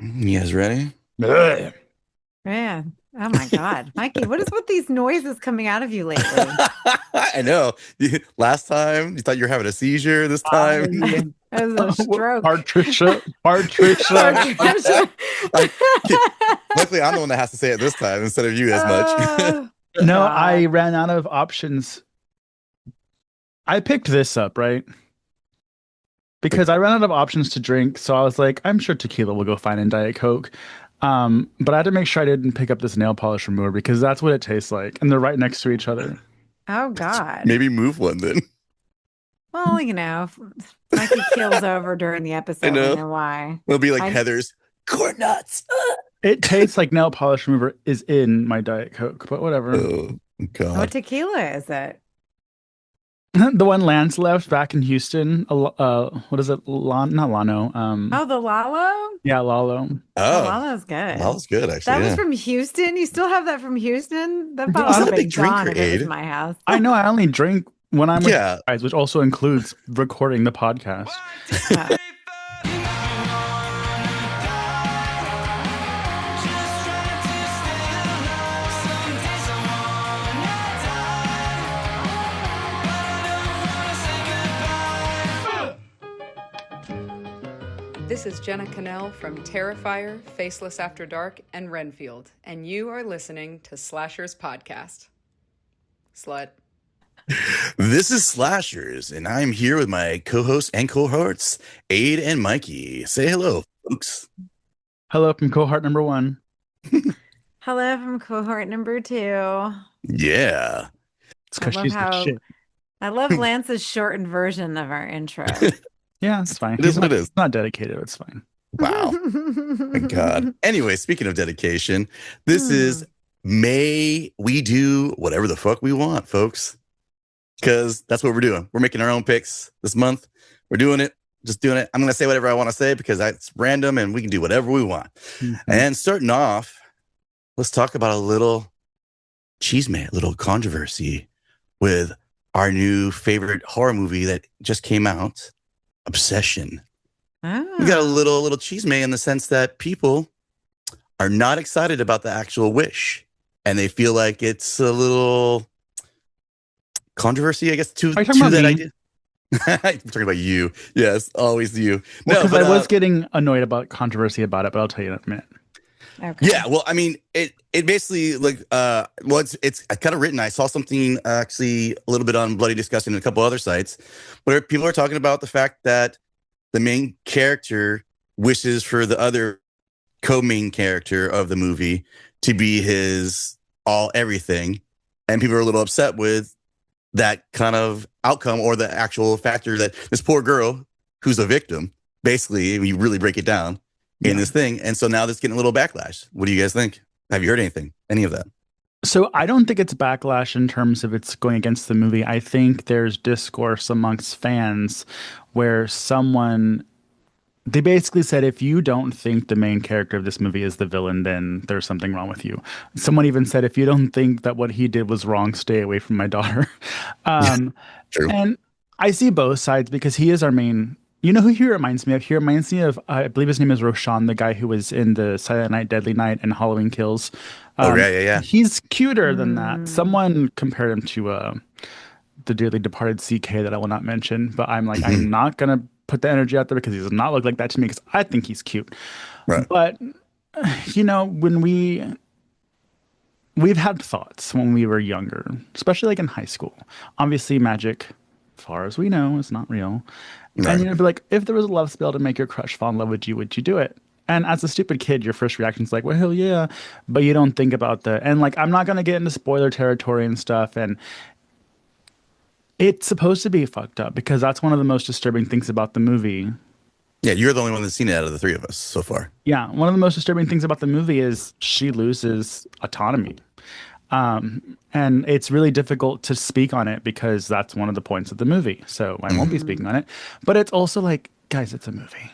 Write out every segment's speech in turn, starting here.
You guys ready? Ugh. Man, oh my God. Mikey, what is with these noises coming out of you lately? I know. Last time you thought you were having a seizure. This time, I, That was a stroke. Patricia, Patricia. Patricia. I, luckily I'm the one that has to say it this time instead of you as much. Oh, No, I God. ran out of options. I picked this up, right? Because I ran out of options to drink, so I was like, I'm sure tequila will go fine in Diet Coke. But I had to make sure I didn't pick up this nail polish remover because that's what it tastes like, and they're right next to each other. Oh, God. Maybe move one then. Well, if Mikey keels over during the I episode, we know. know why. It'll be like I Heather's corn nuts. It tastes like nail polish remover is in my Diet Coke, but whatever. Oh What God. tequila is it? The one Lance left back in Houston, what is it? Not Lano. Oh, the Lalo? Yeah, Lalo. The Oh, Lalo's that good. was good actually. That was Yeah. from Houston. You still have that from Houston? That No, bottle I He's would not have a been big gone drinker, if it was Aid. my house. I know I only drink when I'm with you Yeah. guys, which also includes recording the podcast. Uh, This is Jenna Cannell from Terrifier, Faceless After Dark, and Renfield, and you are listening to Slashers Podcast. Slut. This is Slashers, and I'm here with my co-hosts and cohorts, Aid and Mikey. Say hello, folks. Hello from cohort number 1. Hello from cohort number 2. Yeah. It's I because love she's the how shit. I love Lance's shortened version of our intro. Yeah, it's fine. It is what it is. He's not dedicated. It's fine. Wow. My God. Anyway, speaking of dedication, this is May we do whatever the fuck we want, folks. Because that's what we're doing. We're making our own picks this month. We're doing it. Just doing it. I'm going to say whatever I want to say because it's random and we can do whatever we want. Mhm. And starting off, let's talk about a little chisme, a little controversy with our new favorite horror movie that just came out, Obsession. We got a little chisme in the sense that people are not excited about the actual Wish, and they feel like it's a little controversy, I guess, to Are you talking about that me? idea. I'm talking about you. Yes, always you. Well, No, because but I was getting annoyed about controversy about it, but I'll tell you in a minute. Okay. yeah, well, I mean, it basically like well, it's kind of written. I saw something actually a little bit on Bloody Disgusting and a couple other sites where people are talking about the fact that the main character wishes for the other co-main character of the movie to be his all everything, and people are a little upset with that kind of outcome or the actual factor that this poor girl who's a victim, basically, if you really break it down in this thing. And so now that's getting a little backlash. What do you guys think? Have you heard anything? Any of that? So I don't think it's backlash in terms of it's going against the movie. I think there's discourse amongst fans where they basically said if you don't think the main character of this movie is the villain, then there's something wrong with you. Someone even said if you don't think that what he did was wrong, stay away from my daughter. True. And I see both sides because he is our main. You know who he reminds me of? He reminds me of, I believe his name is Roshan, the guy who was in the Silent Night, Deadly Night, and Halloween Kills. Yeah. He's cuter than that. Someone compared him to the dearly departed CK that I will not mention, but I'm like, I'm not gonna put the energy out there because he does not look like that to me because I think he's cute. Right. But when we've had thoughts when we were younger, especially like in high school. Obviously, magic, far as we know, is not real. Right. And you'd be like, if there was a love spell to make your crush fall in love with you, would you do it? And as a stupid kid, your first reaction is like, well, hell yeah. But you don't think about and like, I'm not going to get into spoiler territory and stuff. And it's supposed to be fucked up because that's one of the most disturbing things about the movie. Yeah, you're the only one that's seen it out of the three of us so far. Yeah, one of the most disturbing things about the movie is she loses autonomy. And it's really difficult to speak on it because that's one of the points of the movie. So I won't be speaking on it. But it's also like, guys, it's a movie.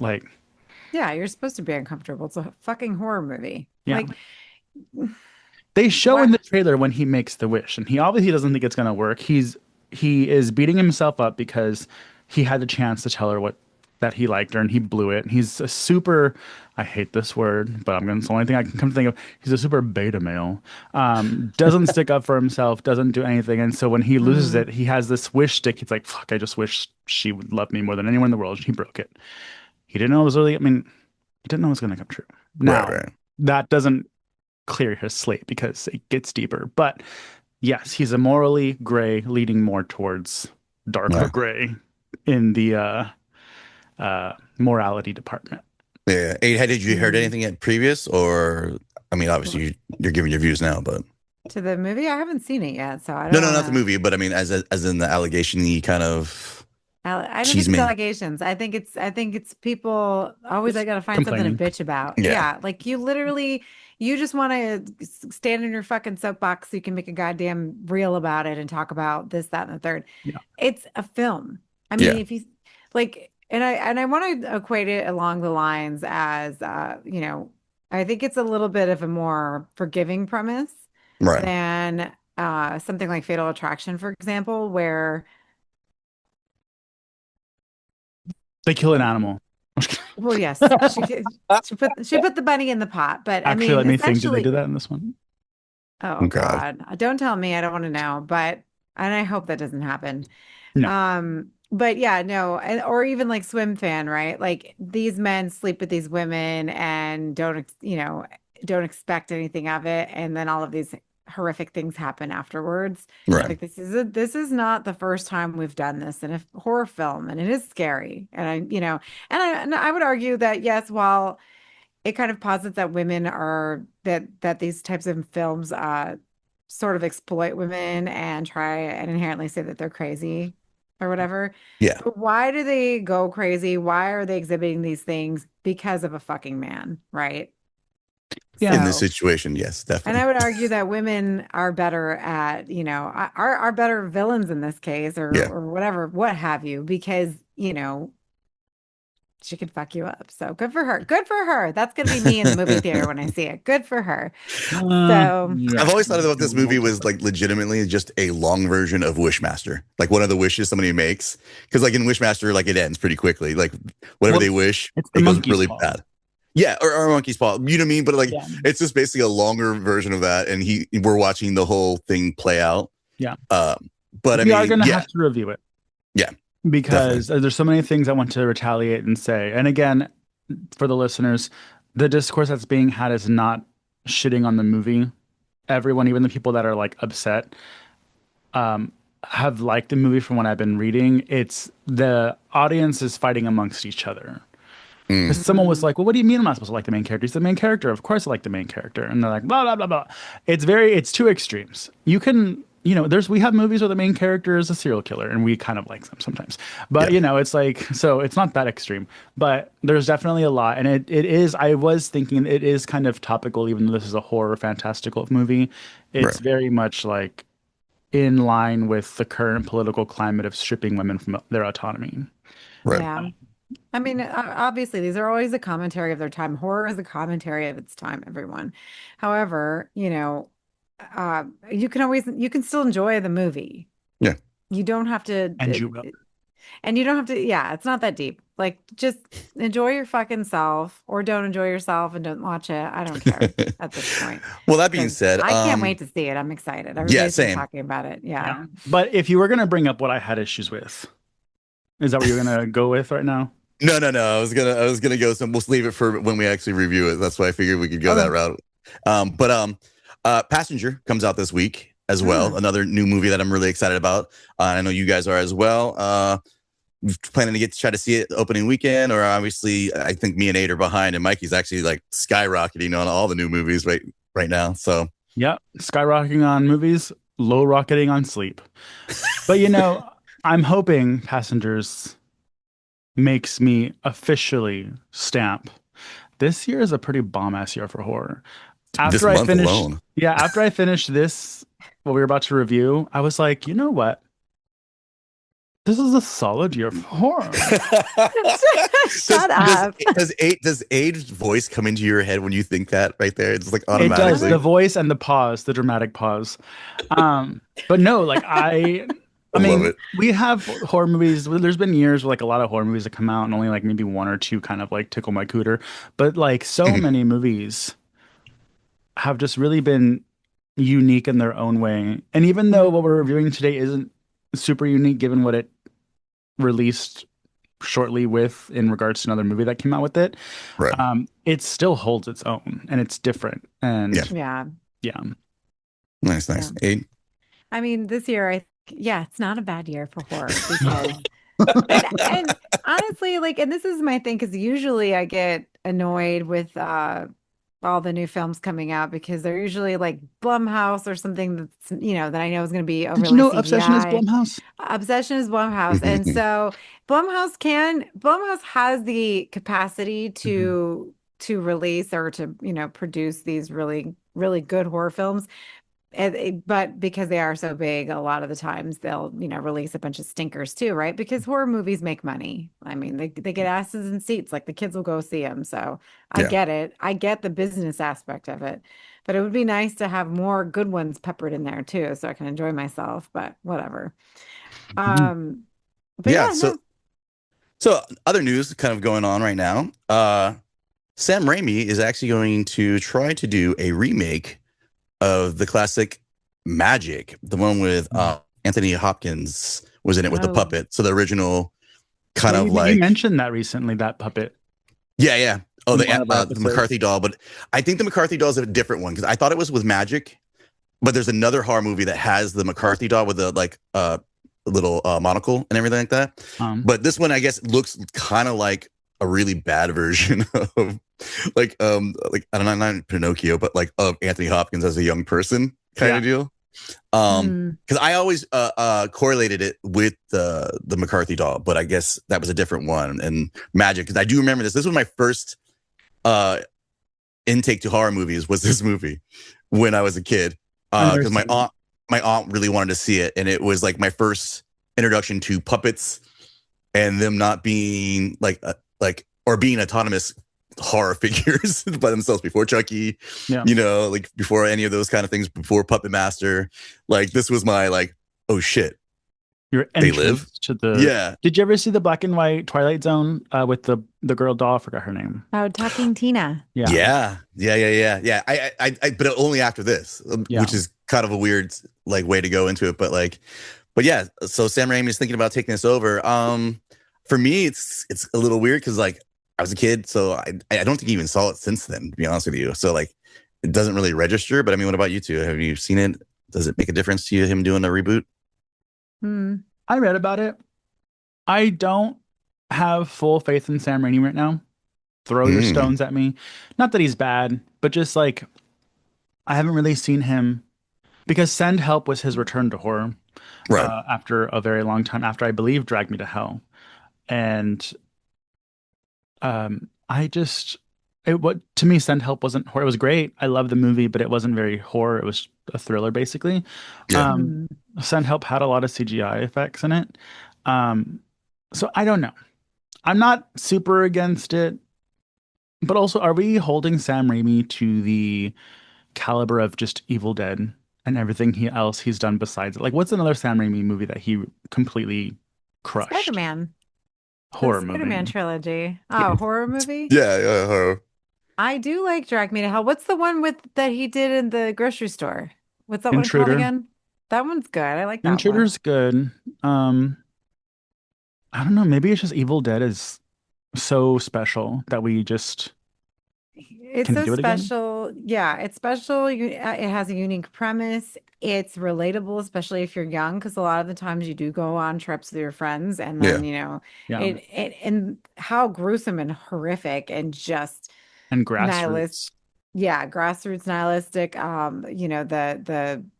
Like, Yeah, you're supposed to be uncomfortable. It's a fucking horror movie. yeah. Like, They show in what? the trailer when he makes the wish, and he obviously doesn't think it's gonna work. He is beating himself up because he had the chance to tell her what that he liked her and he blew it. He's a super, I hate this word, but it's the only thing I can come to think of. He's a super beta male. Doesn't stick up for himself, doesn't do anything. And so when he loses it, he has this wish stick. He's like, fuck, I just wish she would love me more than anyone in the world. He broke it. He didn't know it was really, he didn't know it was going to come true. Now, Right. that doesn't clear his slate because it gets deeper. But yes, he's a morally gray, leading more towards darker gray in the morality department. Yeah. Hey, did you heard anything yet previous, or obviously you're giving your views now, but To the movie, I haven't seen it yet, so I no, don't. not the movie, but as in the allegation-y kind of. I don't think it's allegations. I think it's people always. I gotta find something to bitch about. Yeah, like you just want to stand in your fucking soapbox so you can make a goddamn reel about it and talk about this, that, and the third. Yeah. It's a film. If you like, and I want to equate it along the lines as I think it's a little bit of a more forgiving premise than something like Fatal Attraction, for example, where they kill an animal. Well, yes, she put the bunny in the pot, but actually, let me think. Did they do that in this one? Oh God, don't tell me. I don't want to know, and I hope that doesn't happen. No. But yeah, no, or even like Swim Fan, right? Like these men sleep with these women and don't expect anything of it, and then all of these horrific things happen afterwards. Right. Like this is not the first time we've done this in a horror film, and it is scary. And I would argue that yes, while it kind of posits that women are that these types of films sort of exploit women and try and inherently say that they're crazy or whatever. Yeah. But why do they go crazy? Why are they exhibiting these things? Because of a fucking man, right? Yeah. In this situation, yes, definitely. And I would argue that women are better at, are better villains in this case or whatever, what have you, because, she could fuck you up. So good for her. Good for her. That's going to be me in the movie theater when I see it. Good for her. I've always thought about this movie was like legitimately just a long version of Wishmaster, like one of the wishes somebody makes. Because like in Wishmaster, like it ends pretty quickly. Like whatever they wish, it goes really bad. Yeah, or Monkey's Paw. You know what I mean? But like it's just basically a longer version of that, and we're watching the whole thing play out. Yeah. But we are going to have to review it. Yeah. Because there's so many things I want to retaliate and say. And again, for the listeners, the discourse that's being had is not shitting on the movie. Everyone, even the people that are like upset, have liked the movie from what I've been reading. It's the audience is fighting amongst each other. Because someone was like, well, what do you mean I'm not supposed to like the main character? He's the main character. Of course I like the main character. And they're like, blah, blah, blah, blah. It's two extremes. You can... we have movies where the main character is a serial killer and we kind of like them sometimes, but it's like, so it's not that extreme, but there's definitely a lot. And it is, I was thinking it is kind of topical, even though this is a horror fantastical movie. It's very much like in line with the current political climate of stripping women from their autonomy. Right. Yeah. Obviously, these are always a commentary of their time. Horror is a commentary of its time, everyone. However, you can still enjoy the movie. Yeah. You don't have to. And you will. And you don't have to. Yeah, it's not that deep. Like, just enjoy your fucking self, or don't enjoy yourself and don't watch it. I don't care at this point. Well, that being said, I can't wait to see it. I'm excited. Everybody's been talking about it. Yeah. But if you were going to bring up what I had issues with, is that what you're going to go with right now? No. I was gonna go. We'll leave it for when we actually review it. That's why I figured we could go that route. Passenger comes out this week as well. Another new movie that I'm really excited about. I know you guys are as well. Planning to try to see it opening weekend, or obviously I think me and Nate are behind, and Mikey's actually like skyrocketing on all the new movies right now. So yeah, skyrocketing on movies, low rocketing on sleep. But I'm hoping Passengers makes me officially stamp this year is a pretty bomb-ass year for horror. After I finished this, what we were about to review, I was like, you know what? This is a solid year for horror. Shut up. Does Abe's voice come into your head when you think that right there? It's like automatically. It does. The voice and the pause, the dramatic pause. But no, like I love it. we have horror movies. There's been years where like a lot of horror movies that come out and only like maybe one or two kind of like tickle my cooter. But like so many movies have just really been unique in their own way. And even though what we're reviewing today isn't super unique given what it released shortly with in regards to another movie that came out with it, Right. it still holds its own and it's different. And Yeah. Nice. Yeah. Aid? I mean, this year, it's not a bad year for horror because, and honestly, like, and this is my thing, because usually I get annoyed with all the new films coming out because they're usually like Blumhouse or something that's, that I know is going to be did overly you know CGI. Obsession is Blumhouse? Obsession is Blumhouse. And so Blumhouse has the capacity to release or to, produce these really, really good horror films. But because they are so big, a lot of the times they'll, release a bunch of stinkers too, right? Because horror movies make money. I mean, they get asses in seats, like the kids will go see them. So I get it. I get the business aspect of it, but it would be nice to have more good ones peppered in there too, so I can enjoy myself, but whatever. But yeah. So other news kind of going on right now. Sam Raimi is actually going to try to do a remake of the classic Magic, the one with Anthony Hopkins was in it with the puppet. So the original kind of like you mentioned that recently, that puppet. Yeah. Oh, the McCarthy doll, but I think the McCarthy doll is a different one because I thought it was with Magic, but there's another horror movie that has the McCarthy doll with the like little monocle and everything like that. But this one, I guess, looks kind of like a really bad version of like I don't know, not Pinocchio, but like of Anthony Hopkins as a young person kind of deal. Because I always correlated it with the McCarthy doll, but I guess that was a different one. And Magic, because I do remember this. This was my first intake to horror movies. Was this movie when I was a kid? Because my aunt really wanted to see it, and it was like my first introduction to puppets and them not being or being autonomous horror figures by themselves before Chucky, like before any of those kind of things, before Puppet Master. Like this was my oh shit. Your they live to the Did you ever see the black and white Twilight Zone with the girl doll? I forgot her name. Oh, Talking Tina. Yeah. I but only after this, which is kind of a weird way to go into it, but yeah. So Sam Raimi is thinking about taking this over. For me, it's a little weird because I was a kid, so I don't think he even saw it since then, to be honest with you. So it doesn't really register. But I mean, what about you two? Have you seen it? Does it make a difference to you, him doing a reboot? I read about it. I don't have full faith in Sam Raimi right now. Throw your stones at me. Not that he's bad, but just I haven't really seen him, because Send Help was his return to horror, right? After a very long time, after I believe Drag Me to Hell, and to me, Send Help wasn't horror. It was great. I love the movie, but it wasn't very horror. It was a thriller, basically. Send Help had a lot of CGI effects in it. So I don't know. I'm not super against it, but also, are we holding Sam Raimi to the caliber of just Evil Dead and everything else he's done besides it? What's another Sam Raimi movie that he completely crushed? Spider-Man. Horror movie. Spider-Man trilogy. Oh, horror movie? Yeah, horror. I do like Drag Me to Hell. What's the one that he did in the grocery store? What's that Intruder. one called again? That one's good. I like that Intruder's good. I don't know. Maybe it's just Evil Dead is so special that we just it's so special. Yeah, it's special. It has a unique premise. It's relatable, especially if you're young, because a lot of the times you do go on trips with your friends, and then and how gruesome and horrific and just grassroots. Grassroots nihilistic.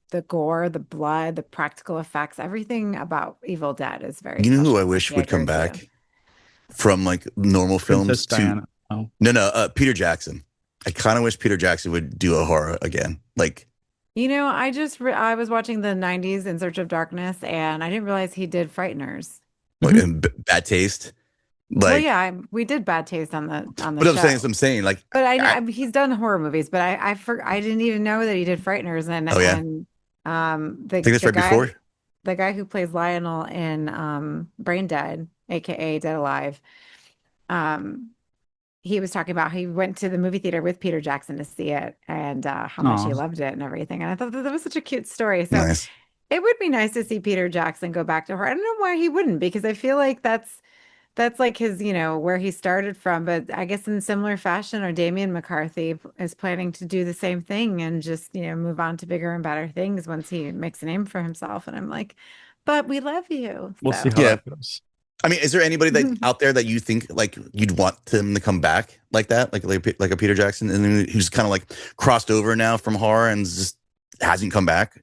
The gore, the blood, the practical effects, everything about Evil Dead is very. You know who I wish would come back from normal films to Peter Jackson. I kind of wish Peter Jackson would do a horror again. I was watching the 90s In Search of Darkness, and I didn't realize he did Frighteners. And Bad Taste. We did Bad Taste on the but show. I'm saying but I know he's done horror movies, but I didn't even know that he did Frighteners. And I think that's right before. the guy who plays Lionel in Brain Dead, aka Dead Alive. Um, he was talking about how he went to the movie theater with Peter Jackson to see it and how much he Oh, loved it and everything. And I thought that was such a cute story. So Nice. it would be nice to see Peter Jackson go back to horror. I don't know why he wouldn't, because I feel like that's like his, where he started from. But I guess in similar fashion, or Damian McCarthy is planning to do the same thing and just, move on to bigger and better things once he makes a name for himself. And I'm like, but we love you. we'll see So how Yeah. that goes. I mean, is there anybody that out there that you think like you'd want him to come back like that, like a Peter Jackson, and then who's kind of like crossed over now from horror and just hasn't come back?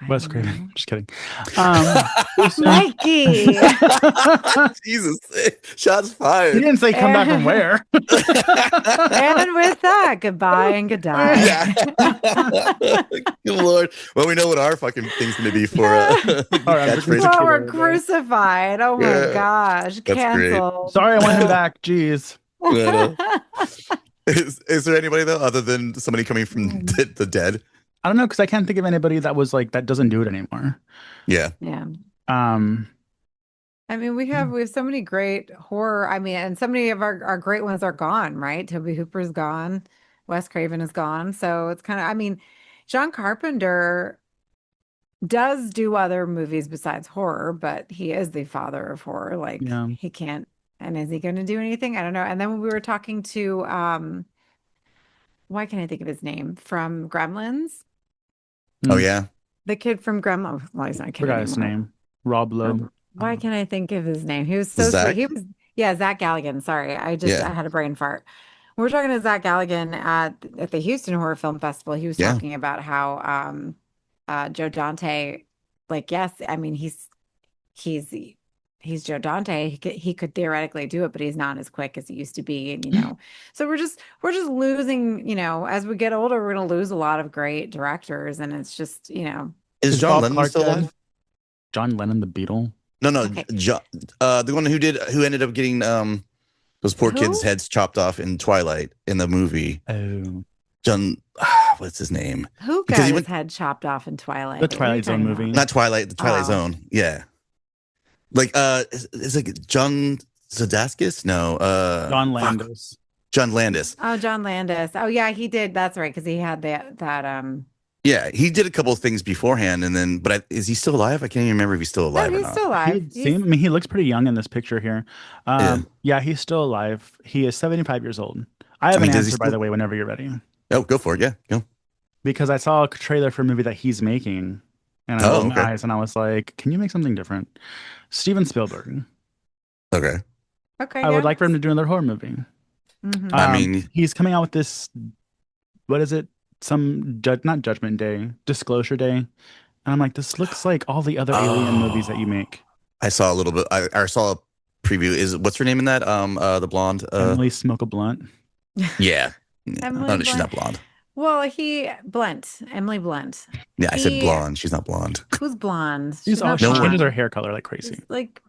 I Wes don't Craven. know. Just kidding. Too soon. Mikey. Jesus, shots He fired. didn't say come back from where. And with that, goodbye and good day. Yeah. Good Lord. Well, we know what our fucking thing's going to be for All right, I'm catchphrase. freaking Oh, we're everybody. crucified. Oh my Yeah, gosh. that's great. Canceled. Sorry, I want him back. Jeez. Is there anybody though other than somebody coming from the dead? I don't know, because I can't think of anybody that was like that doesn't do it anymore. Yeah. Yeah. Um, I mean, we have so many great horror. I mean, and so many of our great ones are gone, right? Toby Hooper's gone, Wes Craven is gone. So it's kind of, I mean, John Carpenter does do other movies besides horror, but he is the father of horror. Like yeah. he can't, and is he going to do anything? I don't know. And then when we were talking to, why can't I think of his name from Gremlins? Oh Mm. yeah. The kid from Gremlins. Well, he's not a kid Forgot his anymore. name. Rob Lowe. Why can't I think of his name? He was so Zach? sweet. He was, yeah, Zach Galligan. Sorry, I Yeah. had a brain fart. We were talking to Zach Galligan at the Houston Horror Film Festival. He was Yeah. talking about how Joe Dante, like, yes, I mean he's Joe Dante. He could theoretically do it, but he's not as quick as he used to be. And so we're just losing. As we get older, we're gonna lose a lot of great directors, and it's just Is John Bob Lennon Clark still dead? alive? John Lennon, the Beatle. No. Okay. John, the one who ended up getting those poor kids' Who? heads chopped off in Twilight in the movie. Oh, John, what's his name? Who Because got he his went- head chopped off in Twilight? the What are you Twilight Zone talking about? movie. Not Twilight, the Twilight Oh. Zone. Yeah. Like it's like John Zadaskis? No, John fuck. Landis. John Landis. Oh, John Landis. Oh, yeah, he did. That's right, because he had that. Yeah, he did a couple of things beforehand, and then, but is he still alive? I can't even remember if he's still No, alive or he's not. still alive. I mean, he looks pretty young in this picture here. Yeah. Yeah, he's still alive. He is 75 years old. I have mean, an does he answer, by still- the way, whenever you're ready. Oh, go for it. Yeah, go. Because I saw a trailer for a movie that he's making, and I Oh, rolled my okay. eyes and I was like, "Can you make something different?" Steven Spielberg. Okay. Okay, I would yeah. like for him to do another horror movie. Mhm. I mean- he's coming out with this. What is it? Not Judgment Day, Disclosure Day. And I'm like, this looks like all the other alien movies that you make. I saw a little bit. I saw a preview. What's her name in that? The blonde. Emily Smoke a Blunt. Yeah. Emily No, she's Blunt. not blonde. Well, Emily Blunt. Yeah, I said He- blonde. She's not blonde. Who's blonde? She's not she No one- changes blonde. her hair color like crazy.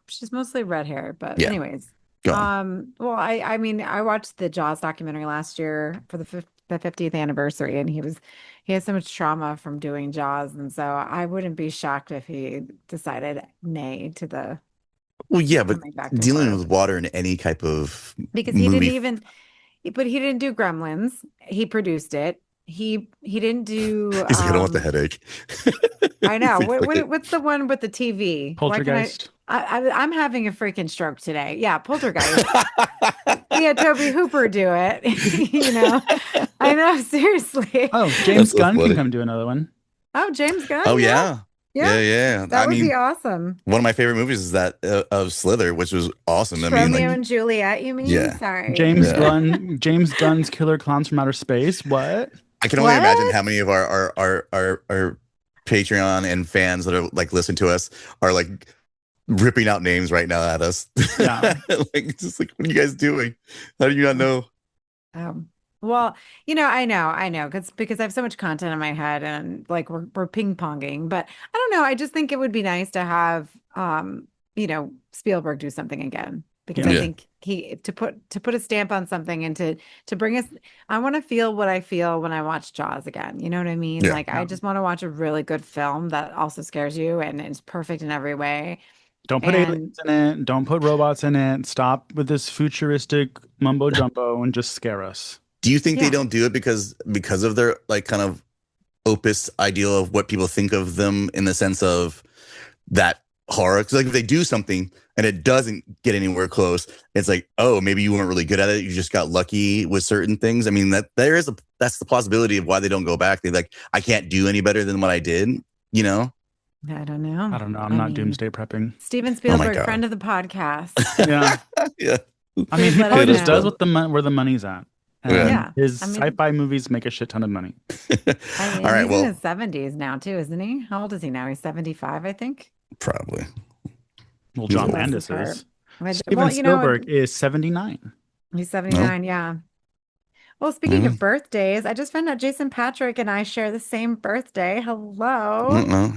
She's mostly red hair, but Yeah. anyways. Go on. Well, I mean, I watched the Jaws documentary last year for the 50th anniversary, and he had so much trauma from doing Jaws, and so I wouldn't be shocked if he decided nay to the Well, yeah, but coming back to dealing horror. with water in any type of Because he movie. didn't even, but he didn't do Gremlins. He produced it. He didn't do. He's like, I don't want the headache. I know. He's like, What's the one with the TV? Why can Poltergeist. I'm having a freaking stroke today. Yeah, Poltergeist. Yeah, Toby Hooper do it. I know. Seriously. Oh, James so Gunn funny. can come do another one. Oh, James Gunn. Oh yeah. Yeah. Yeah. That I would mean, be awesome. one of my favorite movies is that of Slither, which was awesome. I mean, Romeo like, and Juliet. You mean? Yeah. Sorry. James Yeah. James Gunn's Killer Clowns from Outer Space. What? I can only imagine What? how many of our Patreon and fans that are like listen to us are like ripping out names right now at us. Yeah. Like, just like, what are you guys doing? How do you not know? Well, I know, because I have so much content in my head, and like we're ping ponging. But I don't know. I just think it would be nice to have Spielberg do something again, because Yeah. I think he to put a stamp on something and to bring us. I want to feel what I feel when I watch Jaws again. You know what I mean? Yeah. Like I just want to watch a really good film that also scares you and is perfect in every way. Don't put And aliens in it. Don't put robots in it. Stop with this futuristic mumbo jumbo and just scare us. Do you think they Yeah. don't do it because of their like kind of opus ideal of what people think of them in the sense of that horror? Because like if they do something and it doesn't get anywhere close, it's like, oh, maybe you weren't really good at it. You just got lucky with certain things. I mean, that's the possibility of why they don't go back. They're like, I can't do any better than what I did. You know? I don't know. I don't know. I'm not doomsday prepping. Steven my Spielberg, God. friend of the podcast. Yeah. Yeah. I mean, he Let probably us just know. does where the money's at. And Yeah. his I mean- sci-fi movies make a shit ton of money. I mean, All right. he's Well, in his 70s now too, isn't he? How old is he now? He's 75, I think. probably. Well, He's John old. Landis Bless his is. heart. Steven Well, you know, Spielberg is 79. he's 79, yeah. Well, speaking of birthdays, I just found out Jason Patrick and I share the same birthday. Hello.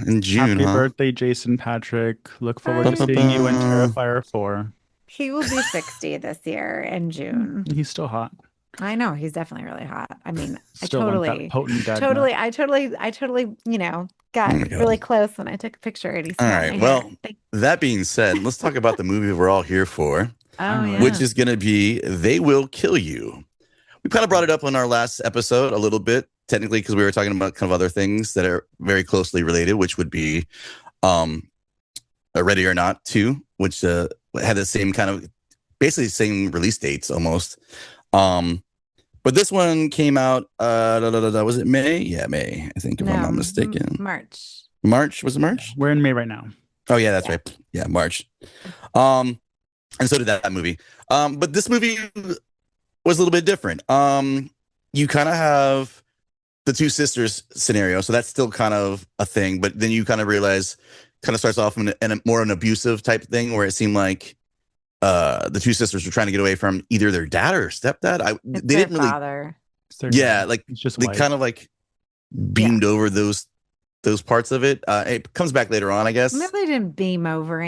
In June, Happy huh? birthday, Jason Patrick. Look forward to Happy seeing you in birthday. Terrifier 4. He will be 60 this year in June. He's still hot. I know he's definitely really hot. I mean, Still want that potent dad. I totally, got Oh my God. really close when I took a picture and he All smelled right. my Well, hair. that being said, let's talk about the movie we're all here for, Oh, yeah. which is going to be They Will Kill You. We kind of brought it up on our last episode a little bit, technically, because we were talking about kind of other things that are very closely related, which would be Ready or Not 2, which had the same kind of, basically same release dates almost. But this one came out, was it May? Yeah, May, I think, if I'm not mistaken. March. March? Was it March? We're in May right now. Oh, yeah, that's right. Yeah, March. And so did that movie. But this movie was a little bit different. You kind of have the two sisters scenario, so that's still kind of a thing. But then you kind of realize, kind of starts off in a more an abusive type thing, where it seemed like the two sisters were trying to get away from either their dad or stepdad. They didn't really. Father. Yeah, like It's just they white. kind of like beamed over those parts of it. It comes back later on, I guess. No, they didn't beam over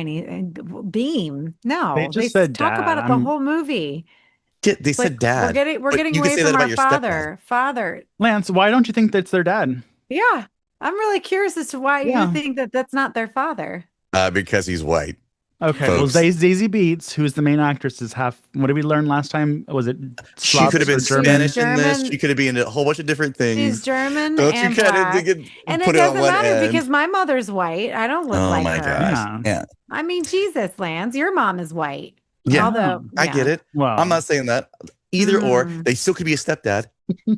beam. No, They just said talk dad. about it the whole movie. They said Like, dad. We're But getting you could away say that from about our your father. Father. Lance, why don't you think that's their dad? Yeah, I'm really curious as to why Yeah. you think that that's not their father. Because he's white. Okay, Folks. well, Zazie Beetz, who's the main actress, is half. What did we learn last time? Was it She Slavic could have been or German? Spanish in this. German. She could have been a whole bunch of different She's things. German Don't and you kind black. of And put it it on doesn't one matter end? because my mother's white. I don't look Oh like my her. gosh. Yeah. I mean, Jesus, Lance, your mom is white. Yeah. Although, I get it. Well, I'm not saying that. Either or. Mm. They still could be a stepdad.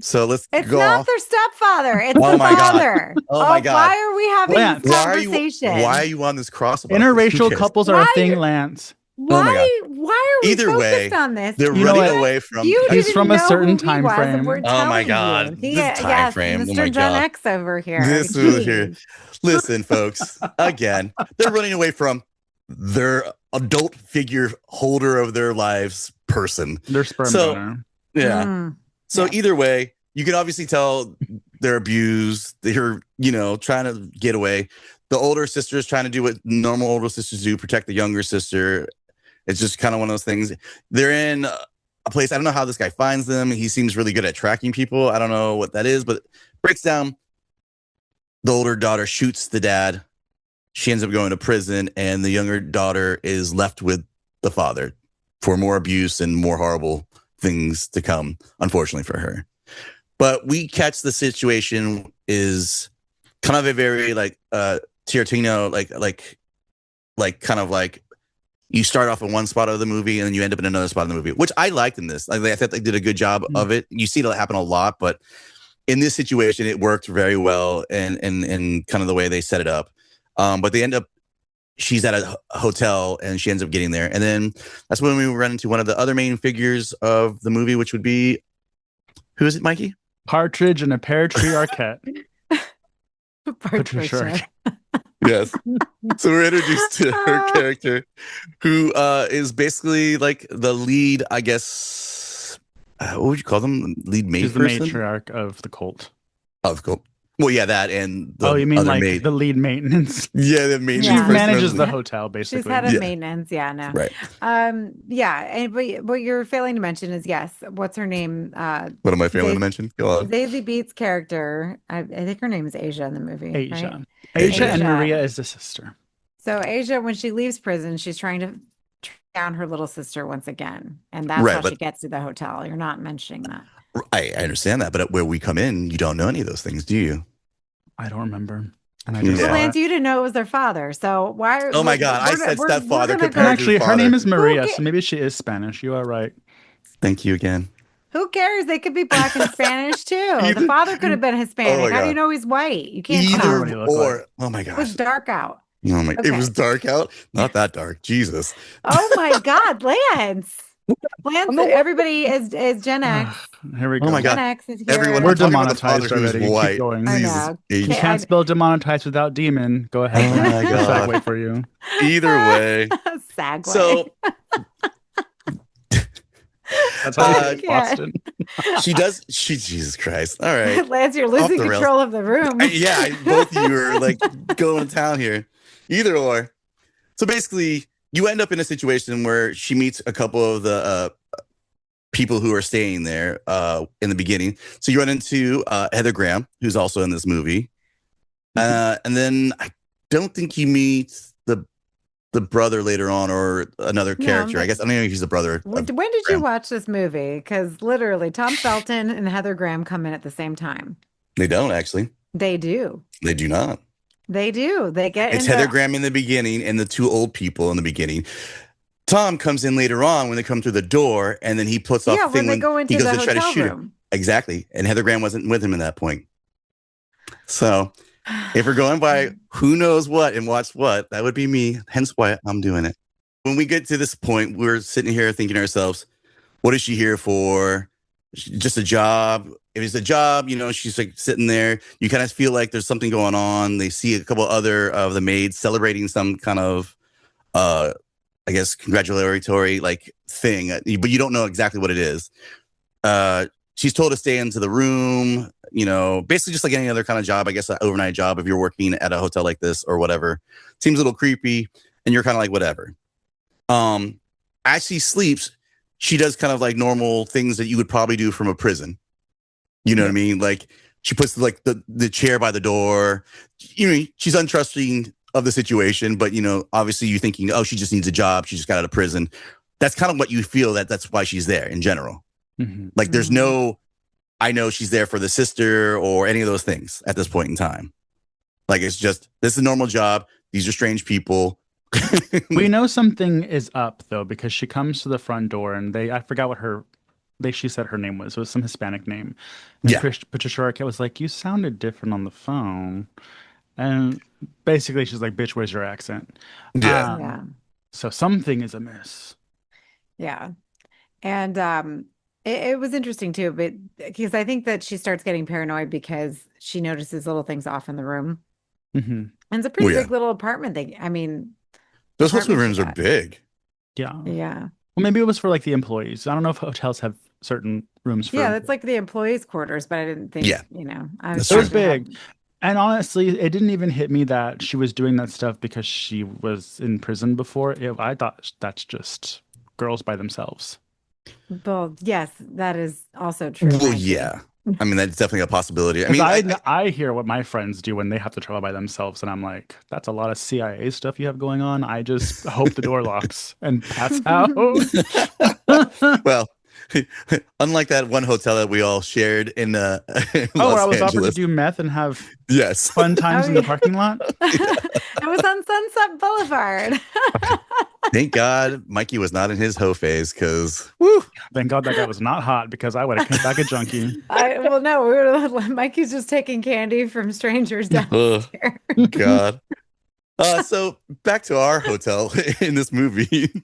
So let's It's go not off. their stepfather. It's Oh the my God. father. Oh my God. Why are we having Lance, this conversation? Why are you on this cross about this? Who interracial cares? couples are a Why thing, you're- Lance. Oh my God. Why are we Either focused way, on this? They're You know running what? away from. You He's didn't from a know certain who he time was, frame. and we're Oh my telling God. you. This Yes, time frame. Mr. Oh my Gen God. X over here. This is here. Jeez. Listen, folks. Again, they're running away from their adult figure holder of their lives person. Their sperm So- donor. Yeah. Mm. So Yeah. either way, you can obviously tell they're abused. They're, trying to get away. The older sister is trying to do what normal older sisters do, protect the younger sister. It's just kind of one of those things. They're in a place. I don't know how this guy finds them. He seems really good at tracking people. I don't know what that is, but breaks down. The older daughter shoots the dad. She ends up going to prison, and the younger daughter is left with the father for more abuse and more horrible things to come, unfortunately for her. But we catch the situation is kind of a very Tarantino, like kind of like you start off in one spot of the movie and then you end up in another spot of the movie, which I liked in this. Like, I thought they did a good job of it. You see it happen a lot, but in this situation, it worked very well and kind of the way they set it up. But they end up, she's at a hotel and she ends up getting there. And then that's when we run into one of the other main figures of the movie, which would be, who is it, Mikey? Partridge in a pear tree arquette. Patricia. Yes. So we're introduced to her character, who is basically like the lead, I guess. What would you call them? Lead maid She's the person? matriarch of the cult. Of cool. Well, yeah, that and the Oh, you mean other like maid. the lead maintenance? Yeah, the maid. Yeah. She first manages the member. hotel, She's basically. head of Yeah. maintenance. Yeah, no. Right. Yeah, and but what you're failing to mention is yes, what's her name? What am I failing to Zazie, mention? Go on. Zazie Beetz' character. I think her name is Asia in the movie, right? Asia. Asia and Asia. Maria is the sister. So Asia, when she leaves prison, she's trying to track down her little sister once again, and that's Right, how but- she gets to the hotel. You're not mentioning that. I understand that, but where we come in, you don't know any of those things, do you? I don't remember. And I Yeah. just Well, saw Lance, it. you didn't know it was their father, so why? Oh my God, I said stepfather gonna And compared to actually, her father. name is Maria, ca- so maybe she is Spanish. You are right. Thank you again. Who cares? They could be black and Spanish too. Either- The father could have been Hispanic. Oh my How do you God. know he's white? You can't Either tell. what he Either looked or. like. Oh my It was gosh. dark out. Oh my. It Okay. was dark out. Not that dark. Jesus. Oh my God, Lance. Lance, everybody is Gen X. Here we go. Oh my God. Gen X is here. Everyone, We're we're talking about the demonetized father who's already. Keep white. going. I Jesus know. H. You Okay. can't spell demonetized without demon. Go ahead. Oh my It's a God. segue for you. Either way. Segway. So That's how you Uh, say it, Boston. she Jesus Christ. All right. Lance, you're Off losing the rails. control of the room. Both of you are like going to town here. Either or. So basically, you end up in a situation where she meets a couple of the people who are staying there in the beginning. So you run into Heather Graham, who's also in this movie. And then I don't think you meet the brother later on or another character. but- I guess I don't know if he's the brother. When of did you Graham. watch this movie? Because literally, Tom Felton and Heather Graham come in at the same time. They don't actually. They do. They do not. They do. They get It's into Heather Graham in the beginning and the two old people in the beginning. Tom comes in later on when they come through the door, and then he puts off yeah the thing when they go into he goes the to try to hotel shoot her. room. Exactly. And Heather Graham wasn't with him at that point. So if we're going by who knows what and watch what, that would be me. Hence why I'm doing it. When we get to this point, we're sitting here thinking to ourselves, what is she here for? Just a job. If it's a job, she's like sitting there. You kind of feel like there's something going on. They see a couple other of the maids celebrating some kind of, I guess, congratulatory like thing, but you don't know exactly what it is. She's told to stay into the room, basically just like any other kind of job, I guess, an overnight job if you're working at a hotel like this or whatever. Seems a little creepy, and you're kind of like, whatever. As she sleeps, she does kind of like normal things that you would probably do from a prison. You know what I mean? Like she puts like the chair by the door. She's untrusting of the situation, but obviously you're thinking, oh, she just needs a job. She just got out of prison. That's kind of what you feel that's why she's there in general. Mm-hmm. Like there's no, I know she's there for the sister or any of those things at this point in time. Like it's just, this is a normal job. These are strange people. We know something is up though, because she comes to the front door and I forgot what she said her name was. It was some Hispanic name. And Yeah. Patricia Arquette was like, you sounded different on the phone. And basically she's like, bitch, where's your accent? Yeah. Yeah. So something is amiss. Yeah. And it was interesting too, but because I think that she starts getting paranoid because she notices little things off in the room. Mm-hmm. And it's a pretty Oh, yeah. big little apartment. Those hospital apartment rooms she are got. big. Yeah. Yeah. Well, maybe it was for like the employees. I don't know if hotels have certain rooms for. Yeah, that's like the employees' quarters, but I didn't think, Yeah. I That's It was trying to have- big. And honestly, it didn't even hit me that she was doing that stuff because she was in prison before. I thought that's just girls by themselves. Well, yes, that is also true. Well, Mikey. yeah. I mean, that's definitely a possibility. I 'Cause mean, I hear what my friends do when they have to travel by themselves, and I'm like, that's a lot of CIA stuff you have going on. I just hope the door locks and pass out. well, unlike that one hotel that we all shared in Oh, Los I was offered to Angeles. do meth and have Yes. fun times Oh, in the yeah. parking lot. I was on Sunset Boulevard. Thank God Mikey was not in his hoe phase because, woo. Thank God that guy was not hot because I would have came back a junkie. Mikey's just taking candy from strangers down Ugh, here. God. So back to our hotel in this movie.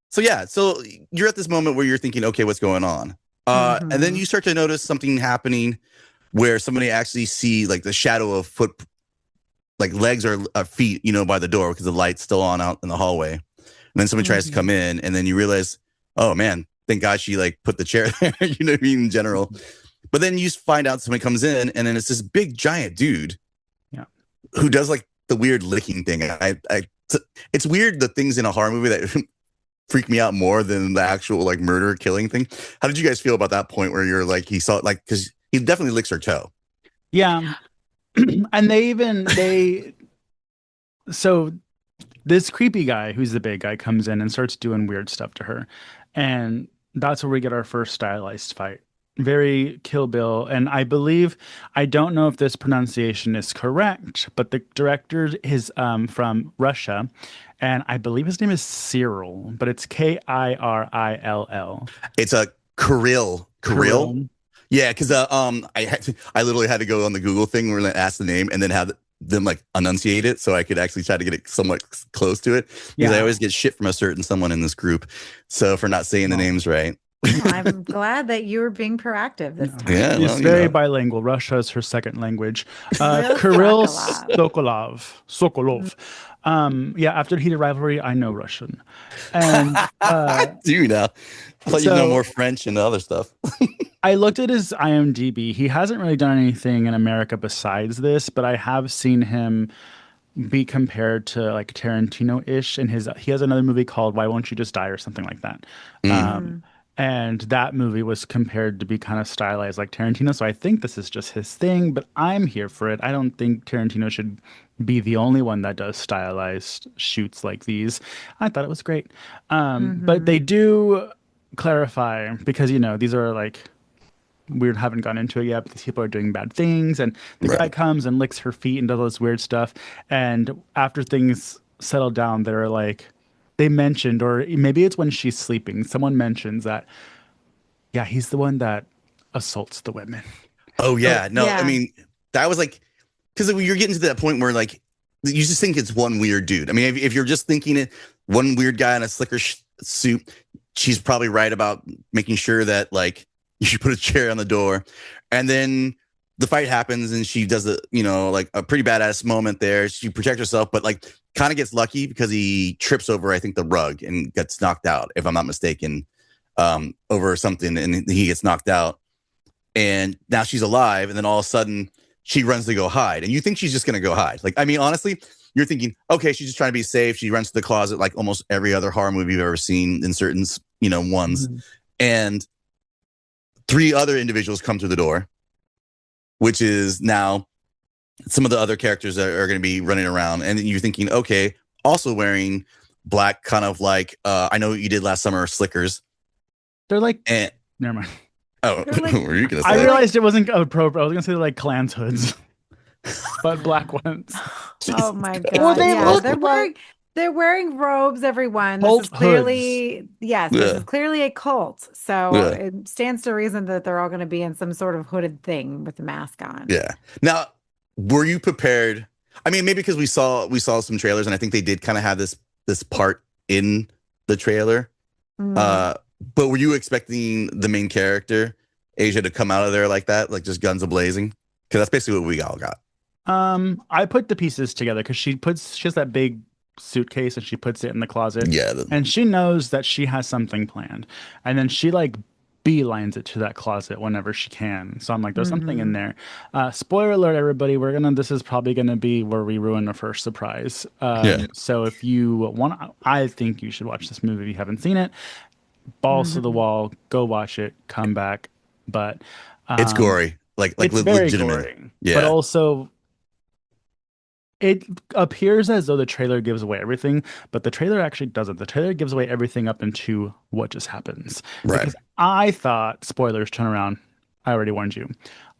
So you're at this moment where you're thinking, okay, what's going on? And then Mhm. you start to notice something happening where somebody actually see like the shadow of foot, like legs or feet, by the door because the light's still on out in the hallway. And then somebody tries to come in, and then you realize, oh man, thank God she like put the chair there. You know what I mean? In general, But then you find out somebody comes in, and then it's this big giant dude, Yeah. who does like the weird licking thing. It's weird, the things in a horror movie that freak me out more than the actual like murder killing thing. How did you guys feel about that point where you're like, he saw like, because he definitely licks her toe. Yeah. And so this creepy guy who's the big guy comes in and starts doing weird stuff to her. And that's where we get our first stylized fight. Very Kill Bill. And I believe, I don't know if this pronunciation is correct, but the director is from Russia. And I believe his name is Cyril, but it's Kirill. It's a Kirill. Yeah, because I literally had to go on the Google thing where they asked the name and then have them like enunciate it so I could actually try to get it somewhat close to it. Because I always get shit from a certain someone in this group. So for not saying the names right. I'm glad that you were being proactive this time. Yeah, He's very bilingual. Russia is her second language. Kirill Sokolov. Yeah, after the heated rivalry, I know Russian. And I do now. I thought you know more French and other stuff. I looked at his IMDb. He hasn't really done anything in America besides this, but I have seen him be compared to like Tarantino-ish. And he has another movie called Why Won't You Just Die or something like that. And that movie was compared to be kind of stylized like Tarantino. So I think this is just his thing, but I'm here for it. I don't think Tarantino should be the only one that does stylized shoots like these. I thought it was great. But they do clarify, because, you know, these are like, we haven't gone into it yet, but these people are doing bad things. And the guy comes and licks her feet and does all this weird stuff. And after things settle down, they're like, they mentioned, or maybe it's when she's sleeping, someone mentions that, yeah, he's the one that assaults the women. Oh, yeah. I mean, that was like, because you're getting to that point where like, you just think it's one weird dude. I mean, if you're just thinking it, one weird guy in a slicker suit, she's probably right about making sure that like, you should put a chair on the door. And then the fight happens and she does like a pretty badass moment there. She protects herself, but like kind of gets lucky because he trips over, I think, the rug and gets knocked out, if I'm not mistaken, over something, and he gets knocked out. And now she's alive, and then all of a sudden she runs to go hide. And you think she's just going to go hide. Like, I mean, honestly, you're thinking, okay, she's just trying to be safe. She runs to the closet like almost every other horror movie you've ever seen in certain, ones. And 3 other individuals come through the door, which is now some of the other characters that are going to be running around. And you're thinking, okay, also wearing black, kind of like, I know what you did last summer, slickers. They're like, never mind. Oh, Like, what were you going to say? I realized it wasn't appropriate. I was going to say like Klans hoods, but black ones. Oh my God. Well, they look they're wearing robes, everyone. Cult This is clearly, hoods. yes, this is clearly a cult. So it stands to reason that they're all going to be in some sort of hooded thing with a mask on. Yeah. Now, were you prepared? I mean, maybe because we saw some trailers, and I think they did kind of have this part in the trailer. But were you expecting the main character, Asia, to come out of there like that, like just guns a-blazing? Because that's basically what we all got. I put the pieces together because she has that big suitcase and she puts it in the closet. Yeah. And she knows that she has something planned. And then she like beelines it to that closet whenever she can. So I'm like, there's something in there. Spoiler alert, everybody. This is probably going to be where we ruin the first surprise. So if you want, I think you should watch this movie if you haven't seen it. Balls to the wall, go watch it, come back. But it's gory, like it's very legitimate. Gory, yeah. But also, it appears as though the trailer gives away everything, but the trailer actually doesn't. The trailer gives away everything up into what just happens. Right. Because I thought, spoilers, turn around. I already warned you.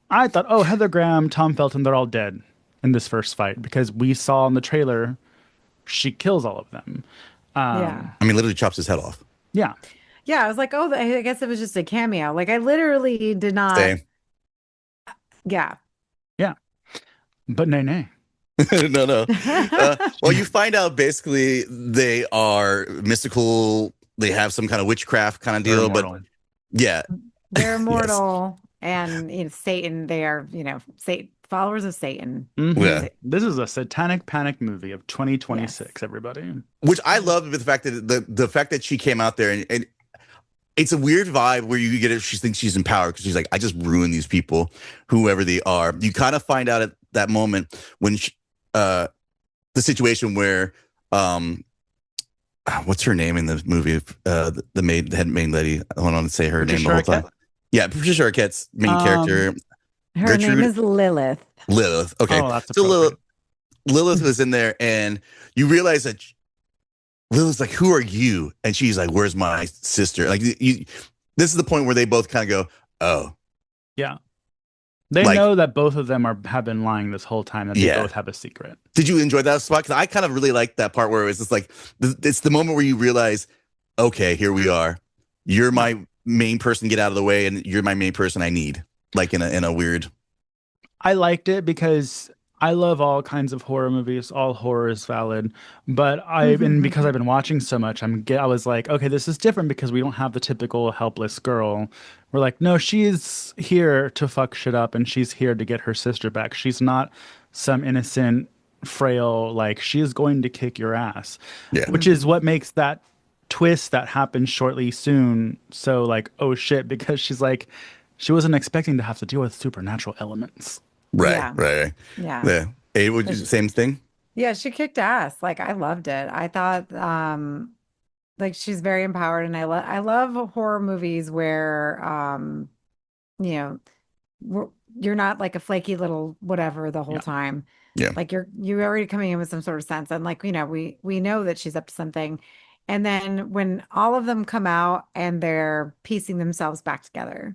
I thought, oh, Heather Graham, Tom Felton, they're all dead in this first fight because we saw in the trailer she kills all of them. Yeah. I mean, literally chops his head off. Yeah. Yeah, I was like, oh, I guess it was just a cameo. Like, I literally did not. Same. Yeah. Yeah. But nay. No. Well, you find out basically they are mystical. They have some kind of witchcraft kind of deal. But yeah. They're immortal. And Satan, they are, followers of Satan. Yeah. This is a satanic panic movie of 2026, everybody. Which I love, the fact that the fact that she came out there and it's a weird vibe where you get it. She thinks she's in power because she's like, I just ruined these people, whoever they are. You kind of find out at that moment when the situation where, what's her name in the movie? The head main lady. I want to say her name the whole time. Yeah, Patricia Arquette's main character. Her name is Lilith. Lilith. Okay. Oh, that's so Lilith was in there, and you realize that Lilith's like, who are you? And she's like, where's my sister? Like, this is the point where they both kind of go, oh. Yeah. They know that both of them have been lying this whole time, that they both have a secret. Did you enjoy that spot? Because I kind of really liked that part where it was just like, it's the moment where you realize, okay, here we are. You're my main person, get out of the way, and you're my main person I need. Like in a weird. I liked it because I love all kinds of horror movies. All horror is valid, but and because I've been watching so much, I was like, okay, this is different because we don't have the typical helpless girl. We're like, no, she's here to fuck shit up, and she's here to get her sister back. She's not some innocent, frail, like, she is going to kick your ass. Yeah. Which is what makes that twist that happens shortly soon so like, oh shit, because she's like, she wasn't expecting to have to deal with supernatural elements. Right. Yeah. Hey, would you same thing? Yeah, she kicked ass. Like, I loved it. I thought like, she's very empowered, and I love horror movies where you know, you're not like a flaky little whatever the whole time. Yeah. Like, you're already coming in with some sort of sense, and like, you know, we know that she's up to something. And then when all of them come out and they're piecing themselves back together.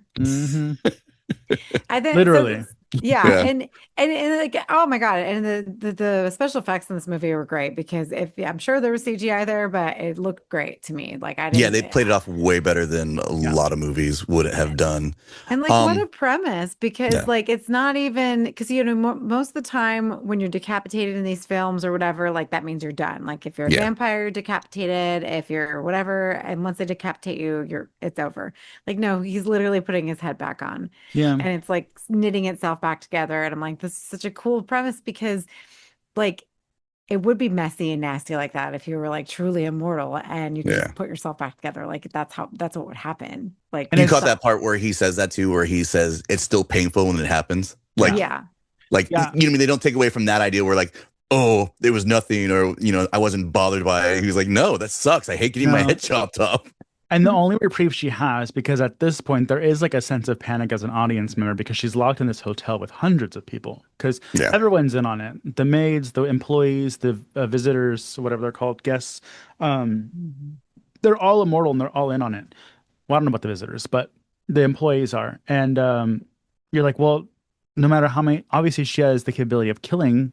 I think literally. Yeah. And like, oh my God. And the special effects in this movie were great because I'm sure there was CGI there, but it looked great to me. Like, they played it off way better than a lot of movies would have done. And like, what a premise, because like, it's not even, because, you know, most of the time when you're decapitated in these films or whatever, like, that means you're done. Like, if you're a vampire, you're decapitated, if you're whatever, and once they decapitate you, it's over. Like, no, he's literally putting his head back on. Yeah. And it's like knitting itself back together. And I'm like, this is such a cool premise, because like, it would be messy and nasty like that if you were like truly immortal and you could put yourself back together. Like, that's what would happen. Like, and you caught that part where he says that too, where he says it's still painful when it happens. Like, you know what I mean? They don't take away from that idea where like, oh, there was nothing, or, you know, I wasn't bothered by it. He was like, no, that sucks. I hate getting my head chopped off. And the only reprieve she has, because at this point there is like a sense of panic as an audience member, because she's locked in this hotel with hundreds of people, because everyone's in on it. The maids, the employees, the visitors, whatever they're called, guests, they're all immortal and they're all in on it. Well, I don't know about the visitors, but the employees are. And you're like, well, no matter how many, obviously she has the capability of killing.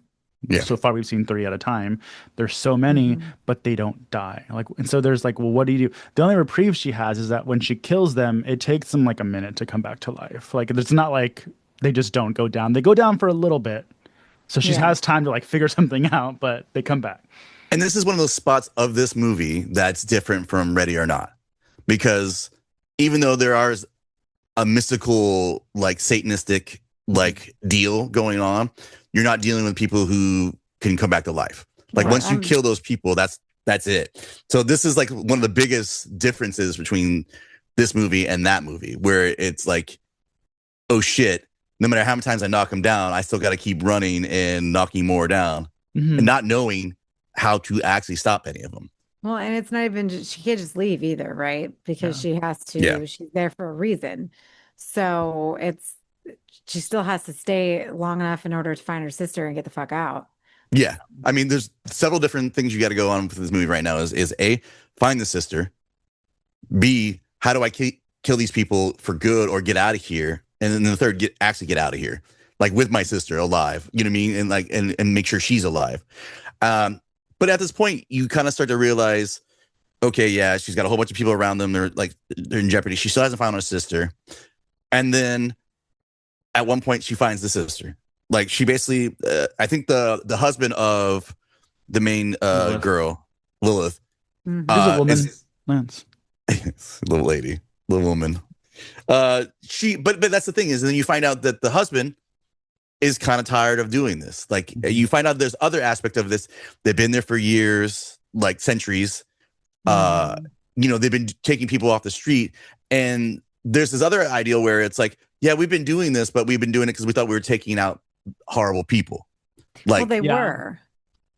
So far we've seen 3 at a time. There's so many, but they don't die. Like, and so there's like, well, what do you do? The only reprieve she has is that when she kills them, it takes them like a minute to come back to life. Like, it's not like they just don't go down. They go down for a little bit. So she has time to like figure something out, but they come back. And this is one of those spots of this movie that's different from Ready or Not, because even though there is a mystical, like, satanistic, like, deal going on, you're not dealing with people who can come back to life. Like, once you kill those people, that's it. So this is like one of the biggest differences between this movie and that movie, where it's like, oh shit, no matter how many times I knock him down, I still got to keep running and knocking more down, and not knowing how to actually stop any of them. Well, and it's not even she can't just leave either, right? Because she has to. She's there for a reason. So she still has to stay long enough in order to find her sister and get the fuck out. Yeah. I mean, there's several different things you got to go on with this movie right now. Is A, find the sister. B, how do I kill these people for good or get out of here? And then the third, get out of here, like, with my sister alive. You know what I mean? And like, and make sure she's alive. But at this point, you kind of start to realize, okay, yeah, she's got a whole bunch of people around them. They're in jeopardy. She still hasn't found her sister. And then at one point she finds the sister. Like, she basically, I think the husband of the main girl, Lilith, is a woman, Lance. Little lady, little woman. But that's the thing, is then you find out that the husband is kind of tired of doing this. Like, you find out there's other aspect of this. They've been there for years, like centuries. they've been taking people off the street. And there's this other ideal where it's like, yeah, we've been doing this, but we've been doing it because we thought we were taking out horrible people. Well, Like, they Yeah. were.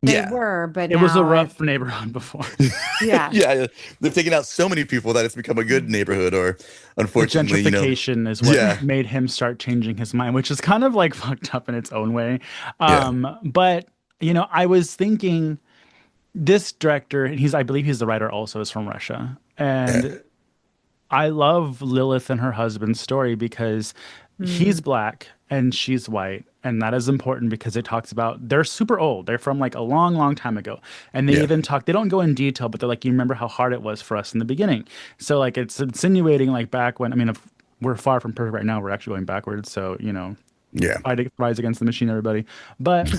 They yeah, were, but It was a now rough neighborhood before. yeah. yeah, they've taken out so many people that it's become a good neighborhood. Or The unfortunately, gentrification is what Yeah. made him start changing his mind, which is kind of like fucked up in its own way. Yeah. But I was thinking this director, and I believe he's the writer also, is from Russia. And I love Lilith and her husband's story because he's black and she's white. And that is important because it talks about they're super old. They're from like a long, long time ago. And they Yeah. even talk, they don't go in detail, but they're like, you remember how hard it was for us in the beginning. So like it's insinuating like back when, I mean, if we're far from perfect right now, we're actually going backwards. So, Yeah. rise against the machine, everybody. But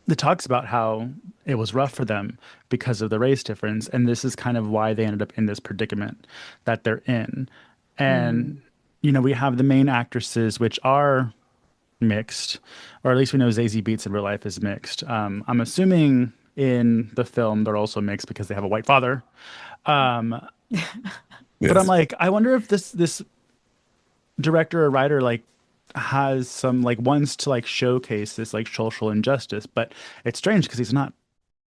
it talks about how it was rough for them because of the race difference. And this is kind of why they ended up in this predicament that they're in. And, we have the main actresses, which are mixed, or at least we know Zazie Beetz in real life is mixed. I'm assuming in the film they're also mixed because they have a white father. But I'm like, I wonder if this director or writer like has some like wants to like showcase this like social injustice, but it's strange because he's not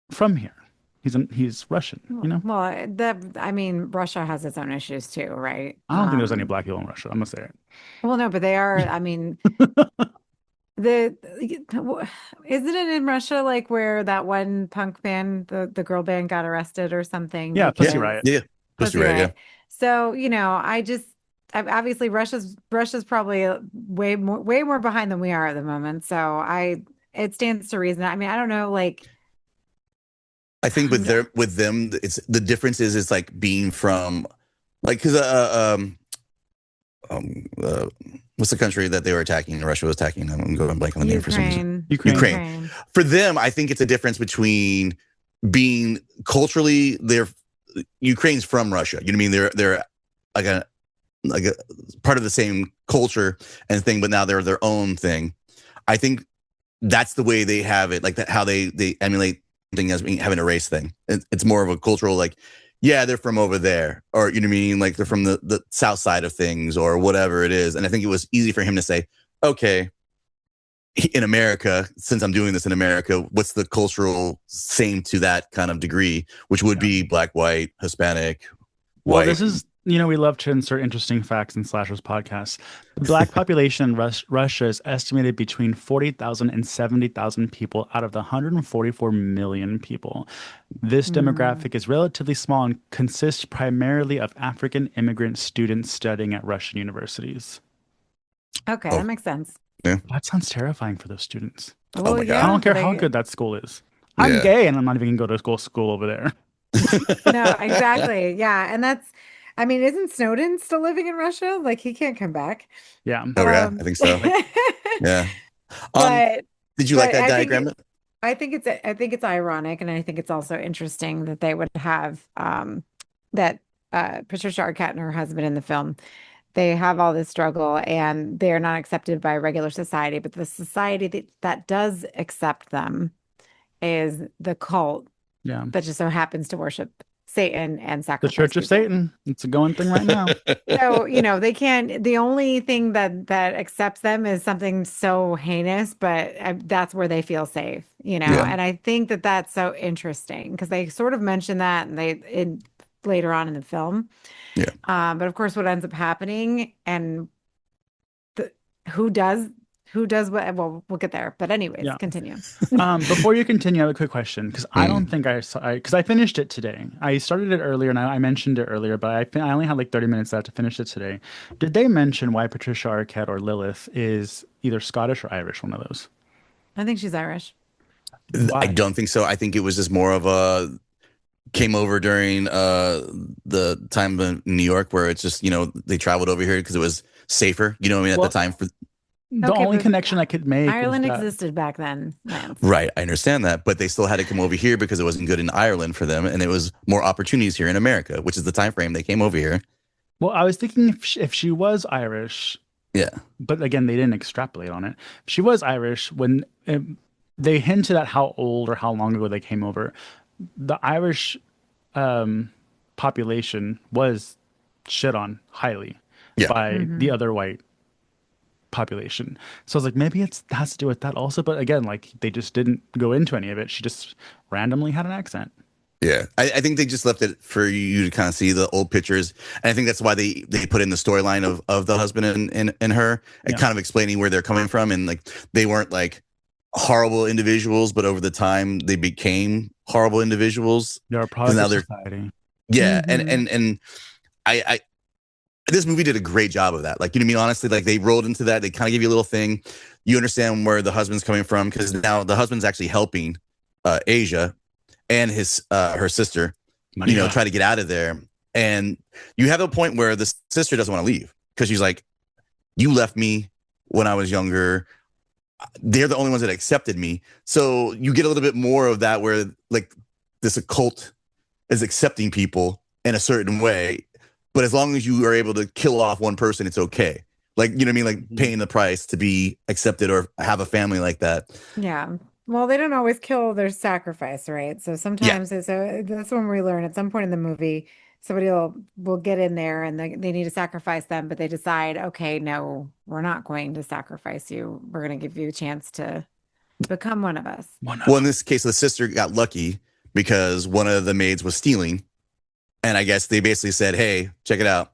from here. He's Russian, Well, I mean, Russia has its own issues too, right? I don't think there's any black people in Russia. I'm gonna say it. Well, no, but they are. I mean, isn't it in Russia like where that one punk band, the girl band, got arrested or something? Yeah, Pussy because- Riot. Yeah. Pussy Riot, yeah. So obviously Russia's probably way more behind than we are at the moment. So it stands to reason. I mean, I don't know, like. I think with them, it's the difference is it's like being from, like, because what's the country that they were attacking? Russia was attacking. I'm going blank on the name for some reason. Ukraine. For them, I think it's a difference between being culturally, Ukraine's from Russia. You know what I mean? They're like a part of the same culture and thing, but now they're their own thing. I think that's the way they have it, like that, how they emulate thing as having a race thing. It's more of a cultural, like, yeah, they're from over there, or you know what I mean, like they're from the south side of things or whatever it is. And I think it was easy for him to say, okay, in America, since I'm doing this in America, what's the cultural same to that kind of degree, which would be black, white, Hispanic, Well, white. this is, we love to insert interesting facts in Slashers podcasts. The black population in Russia is estimated between 40,000 and 70,000 people out of the 144 million people. This demographic is relatively small and consists primarily of African immigrant students studying at Russian universities. Okay, that makes sense. That sounds terrifying for those students. Well, my God. I don't care how good that school is. I'm Yeah. gay and I'm not even going to go to school over there. No, exactly. Yeah, and I mean, isn't Snowden still living in Russia? Like he can't come back. Yeah. Oh yeah, I think so. Yeah. But Did you like that I think diagram? I think it's ironic, and I think it's also interesting that they would have that Patricia Arquette and her husband in the film. They have all this struggle, and they are not accepted by regular society. But the society that does accept them is the cult Yeah. that just so happens to worship Satan and The sacrifice Church of people. Satan. It's a going thing right now. So, they can't, the only thing that accepts them is something so heinous, but that's where they feel safe, Yeah. and I think that that's so interesting because they sort of mention that and later on in the film. Yeah. But of course, what ends up happening and who does what, well, we'll get there, but anyways, Yeah. continue. Before you continue, I have a quick question because I don't think because I finished it today. I started it earlier and I mentioned it earlier, but I only had like 30 minutes left to finish it today. Did they mention why Patricia Arquette or Lilith is either Scottish or Irish? One of those. I think she's Irish. Why? I don't think so. I think it was just more of a came over during the time in New York where it's just, they traveled over here because it was safer, at Well, the time. The Okay, only but connection I could make Ireland was that, existed back then, Lance. Right. I understand that. But they still had to come over here because it wasn't good in Ireland for them. And it was more opportunities here in America, which is the time frame they came over here. well, I was thinking if she was Irish, Yeah. but again, they didn't extrapolate on it. If she was Irish, when they hinted at how old or how long ago they came over, the Irish population was shit on highly Yeah. by the other white population. So I was like, maybe it has to do with that also. But again, like they just didn't go into any of it. She just randomly had an accent. Yeah, I think they just left it for you to kind of see the old pictures, and I think that's why they put in the storyline of the husband and her, and Yeah. kind of explaining where they're coming from, and like they weren't like horrible individuals, but over the time they became horrible individuals. They're a 'Cause product now of they're society. yeah, and I this movie did a great job of that. Like, you know what I mean? Honestly, like they rolled into that. They kind of give you a little thing. You understand where the husband's coming from because now the husband's actually helping Asia and his her sister, you know, try to get out of there. And you have a point where the sister doesn't want to leave because she's like, you left me when I was younger. They're the only ones that accepted me. So you get a little bit more of that where like this occult is accepting people in a certain way. But as long as you are able to kill off one person, it's okay. Like, you know what I mean? Like paying the price to be accepted or have a family like that. Yeah. Well, they don't always kill their sacrifice, right? So sometimes that's when we learn at some point in the movie, somebody will get in there and they need to sacrifice them, but they decide, okay, no, we're not going to sacrifice you. We're going to give you a chance to become one of us. Well, in this case, the sister got lucky because one of the maids was stealing. And I guess they basically said, hey, check it out.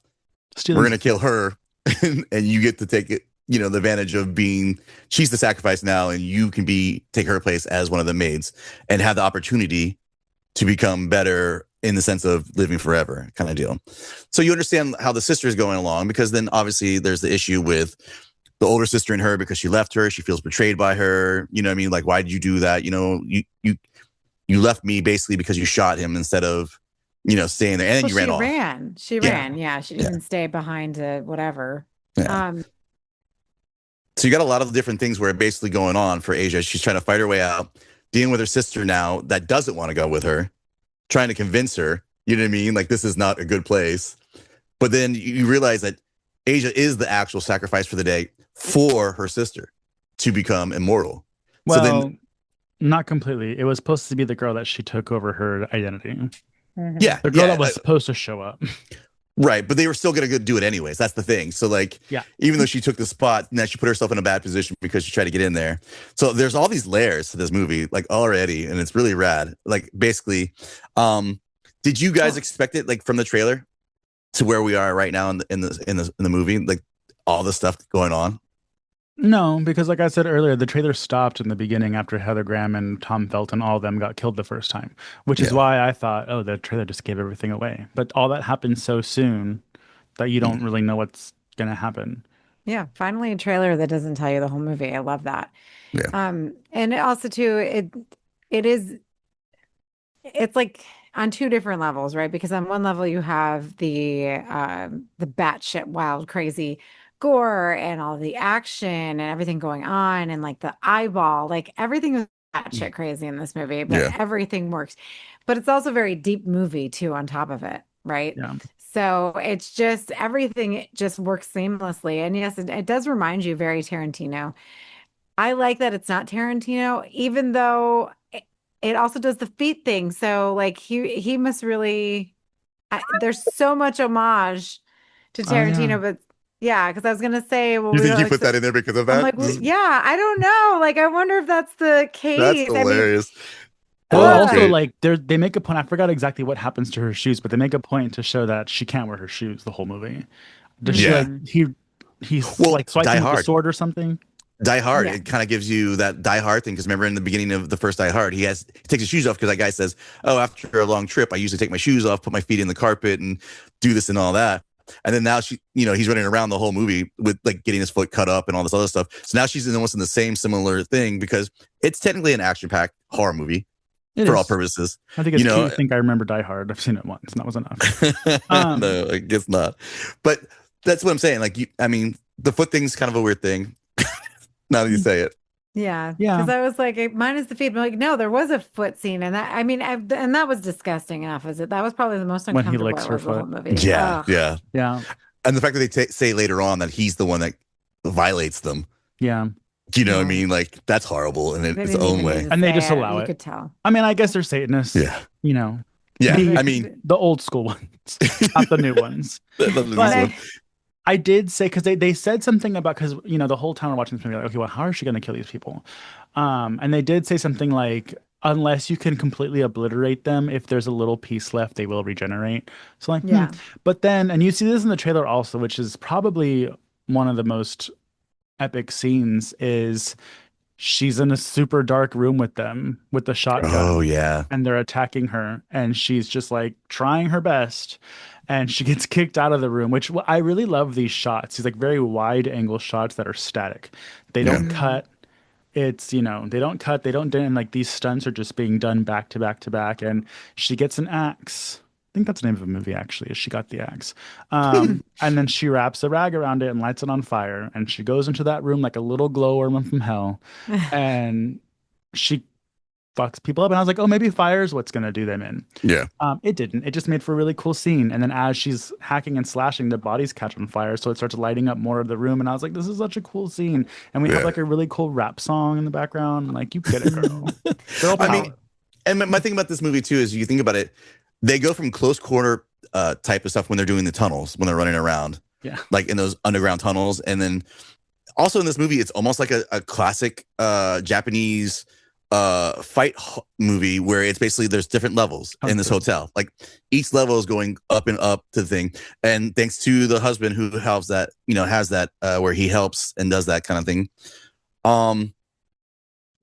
We're going to kill her and you get to take it, you know, the advantage of being, she's the sacrifice now, and you can take her place as one of the maids and have the opportunity to become better in the sense of living forever kind of deal. So you understand how the sister is going along, because then obviously there's the issue with the older sister and her because she left her. She feels betrayed by her. You know what I mean? Like, why did you do that? You know, you left me basically because you shot him instead of, you know, staying there. And then you ran off. She ran. Yeah. She didn't stay behind to whatever. Yeah. So you got a lot of different things where basically going on for Asia. She's trying to fight her way out, dealing with her sister now that doesn't want to go with her, trying to convince her, you know what I mean? Like, this is not a good place. But then you realize that Asia is the actual sacrifice for the day for her sister to become immortal. Well, so then, not completely. It was supposed to be the girl that she took over her identity. Yeah. The girl that was supposed to show up. Right, but they were still going to do it anyways. That's the thing. So, like, even though she took the spot, now she put herself in a bad position because she tried to get in there. So there's all these layers to this movie, like already, and it's really rad. Like, basically, did you guys expect it, like, from the trailer to where we are right now in the movie, like all the stuff going on? No, because like I said earlier, the trailer stopped in the beginning after Heather Graham and Tom Felton, all of them got killed the first time, which is why I thought, oh, the trailer just gave everything away. But all that happened so soon that you don't really know what's going to happen. Yeah, finally a trailer that doesn't tell you the whole movie. I love that. Yeah. And also too, it's like on two different levels, right? Because on one level you have the batshit wild crazy gore and all the action and everything going on and like the eyeball, like everything is batshit crazy in this movie, but everything works. But it's also a very deep movie too on top of it, right? Yeah. So it's just everything just works seamlessly. And yes, it does remind you very Tarantino. I like that it's not Tarantino, even though it also does the feet thing. So like he must really there's so much homage to Tarantino, but yeah, because I was gonna say, well, you think you put that in there because of that? I'm like, well, yeah, I don't know. Like, I wonder if that's the case. That's hilarious. Well, also, like, they make a point. I forgot exactly what happens to her shoes, but they make a point to show that she can't wear her shoes the whole movie. Does she? Like, he's like swiping with the sword or something. Die Hard, it kind of gives you that Die Hard thing, because remember in the beginning of the first Die Hard, he takes his shoes off because that guy says, oh, after a long trip, I usually take my shoes off, put my feet in the carpet and do this and all that. And then now he's running around the whole movie with like getting his foot cut up and all this other stuff. So now she's almost in the same similar thing because it's technically an action-packed horror movie for all purposes. I think it's cute. I think I remember Die Hard. I've seen it once, and that was enough. No, I guess not. But that's what I'm saying. Like, the foot thing's kind of a weird thing. Now that you say it. Yeah. Because I was like, mine is the feet. I'm like, no, there was a foot scene, and and that was disgusting enough. That was probably the most uncomfortable when he licks her foot. the whole movie. Yeah, yeah. And the fact that they say later on that he's the one that violates them. Yeah. You know what I mean? Like, that's horrible in its own way. And they just allow it. You could tell. I mean, I guess they're Satanists. Yeah. You know. Yeah, The I mean, the old school ones, not the new ones. And But one. I did say, because they said something about, because the whole time we're watching this movie, like, okay, well, how is she going to kill these people? And they did say something like, unless you can completely obliterate them, if there's a little piece left, they will regenerate. So like, yeah. But then, and you see this in the trailer also, which is probably one of the most epic scenes, is she's in a super dark room with them with the Oh shotgun, yeah, and they're attacking her, and she's just like trying her best, and she gets kicked out of the room, which I really love these shots, these like very wide angle shots that are static. They yeah, don't Mhm. cut. They don't cut, they don't, and like these stunts are just being done back to back to back, and she gets an axe. I think that's the name of a movie actually, is She Got the Axe. And then she wraps a rag around it and lights it on fire, and she goes into that room like a little glowworm from hell, and she fucks people up. And I was like, oh, maybe fire's what's gonna do them in. yeah, It didn't. It just made for a really cool scene. And then as she's hacking and slashing, the bodies catch on fire, so it starts lighting up more of the room. And I was like, this is such a cool scene. And we have yeah. like a really cool rap song in the background. I'm like, you get it, girl. Girl I mean, power. and my thing about this movie too is you think about it, they go from close quarter type of stuff when they're doing the tunnels, when they're running around, Yeah. like in those underground tunnels, and then also in this movie, it's almost like a classic Japanese movie where it's basically there's different levels in this hotel. Like each level is going up and up to the thing. And thanks to the husband who helps that, has that where he helps and does that kind of thing.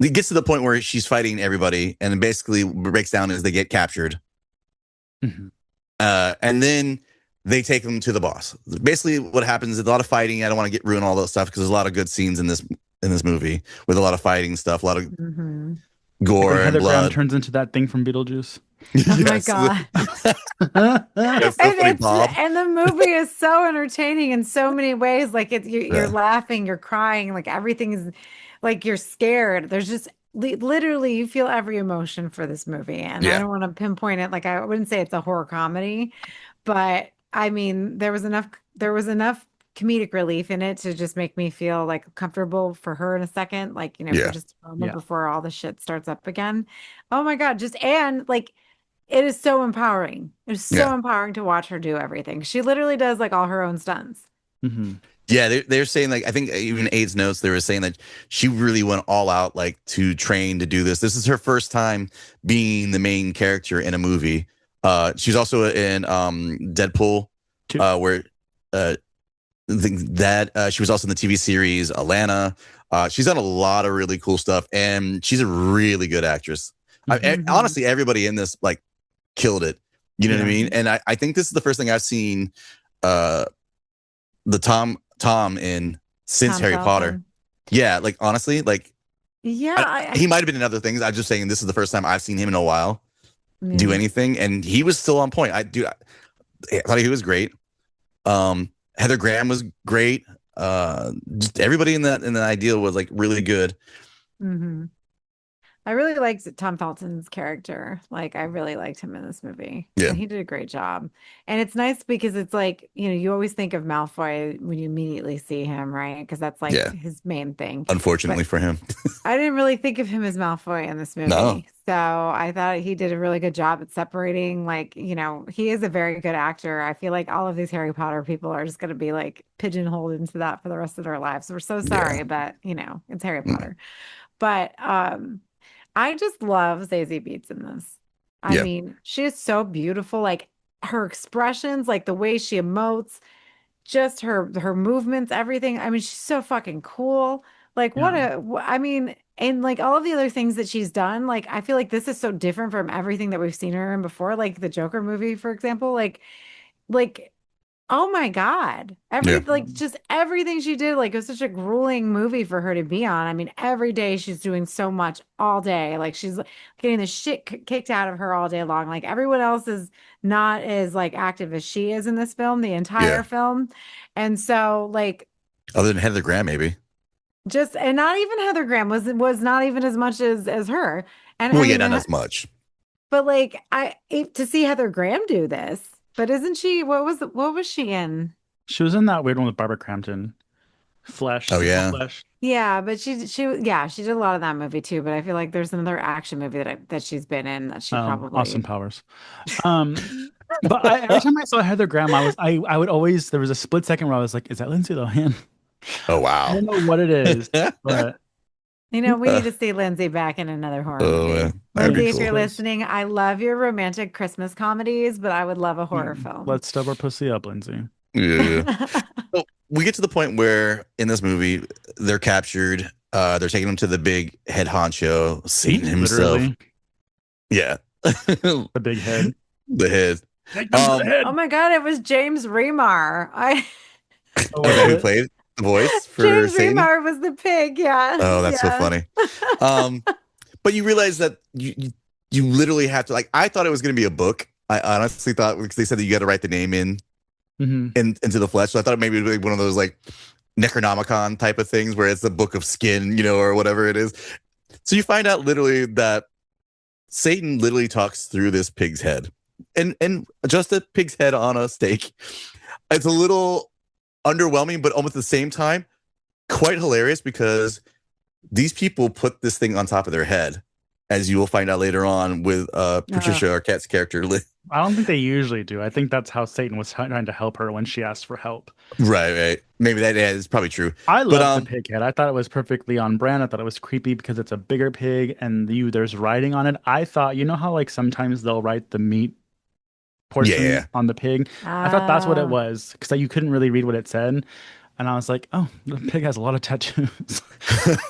It gets to the point where she's fighting everybody, and it basically breaks down as they get captured. Mm-hmm. And then they take them to the boss. Basically, what happens is a lot of fighting. I don't want to ruin all those stuff because there's a lot of good scenes in this movie with a lot of fighting stuff, a lot of Mhm. gore When and Heather Graham blood. turns into that thing from Beetlejuice. Oh my Yes. God. That's so funny, Bob. And the movie is so entertaining in so many ways. Like you're Yeah. laughing, you're crying, like everything is like you're scared. There's just literally you feel every emotion for this movie. And I Yeah. don't want to pinpoint it. Like I wouldn't say it's a horror comedy, but I mean there was enough comedic relief in it to just make me feel like comfortable for her in a second, like for Yeah. just a moment Yeah. before all the shit starts up again. Oh my God, just and like it is so empowering. It's so Yeah. empowering to watch her do everything. She literally does like all her own stunts. Mm-hmm. Yeah, they're saying, like, I think even AIDS notes, they were saying that she really went all out, like, to train to do this. This is her first time being the main character in a movie. She's also in Deadpool, where she was also in the TV series Alana. She's done a lot of really cool stuff, and she's a really good actress. Honestly, everybody in this like killed it. You know what I mean? And I think this is the first thing I've seen the Tom in since Tom Harry Felton. Potter. Yeah, like honestly, like Yeah, he might have been in other things. I'm just saying this is the first time I've seen him in a while do yeah. anything, and he was still on point. I thought he was great. Heather Graham was great. Just everybody in that ideal was like really good. hmm I really liked Tom Felton's character. Like, I really liked him in this movie. Yeah. And he did a great job. And it's nice because it's like, you always think of Malfoy when you immediately see him, right? Because that's like Yeah. his main thing. Unfortunately for him. I didn't really think of him as Malfoy in this movie. No. So I thought he did a really good job at separating, like, he is a very good actor. I feel like all of these Harry Potter people are just going to be like pigeonholed into that for the rest of their lives. So we're so sorry, Yeah. but it's Harry Potter. But I just love Zazie Beetz in this. I Yeah. mean, she is so beautiful. Like her expressions, like the way she emotes, just her movements, everything. I mean, she's so fucking cool. Like I mean, and like all of the other things that she's done, like I feel like this is so different from everything that we've seen her in before, like the Joker movie, for example. Like oh my God. Yeah. Like just everything she did, like it was such a grueling movie for her to be on. I mean, every day she's doing so much all day. Like she's getting the shit kicked out of her all day long. Like everyone else is not as like active as she is in this film, the entire film. And so like Other than Heather Graham, maybe. and not even Heather Graham was not even as much as her. And Well, I yeah, mean, not as much. but like to see Heather Graham do this, but isn't she what was she in? She was in that weird one with Barbara Crampton. Flesh. Oh, yeah. Flesh. Yeah, but she did a lot of that movie too. But I feel like there's another action movie that she's been in that she Austin probably. Powers. But every time I saw Heather Graham, I would always, there was a split second where I was like, is that Lindsay Lohan? Oh, I wow. don't know what it is, but We need to see Lindsay back in another horror Oh, movie. yeah. That'd be Lindsay, if cool. you're listening, I love your romantic Christmas comedies, but I would love a horror film. let's stub our pussy up, Lindsay. Yeah. So we get to the point where in this movie they're captured. They're taking him to the big head honcho, Satan himself. Literally, Yeah. the big head. The head. Take them to the head. Oh my God, it was James Remar. Oh, Is that who wait. played the voice for James Satan? Remar was the pig. Yeah. Oh, that's so Yeah. funny. But you realize that you literally have to, like, I thought it was going to be a book. I honestly thought, because they said that you got to write the name into the flesh. So I thought maybe it would be one of those like Necronomicon type of things where it's the book of skin, or whatever it is. So you find out literally that Satan literally talks through this pig's head, and just a pig's head on a stake. It's a little underwhelming, but almost at the same time, quite hilarious, because these people put this thing on top of their head, as you will find out later on with Patricia Arquette's character. I don't think they usually do. I think that's how Satan was trying to help her when she asked for help. Right. Maybe that is probably true. I love the pig head. I thought it was perfectly on brand. I thought it was creepy because it's a bigger pig and there's writing on it. I thought, how like sometimes they'll write the meat portion on the pig. I thought that's what it was, because you couldn't really read what it said. And I was like, oh, the pig has a lot of tattoos.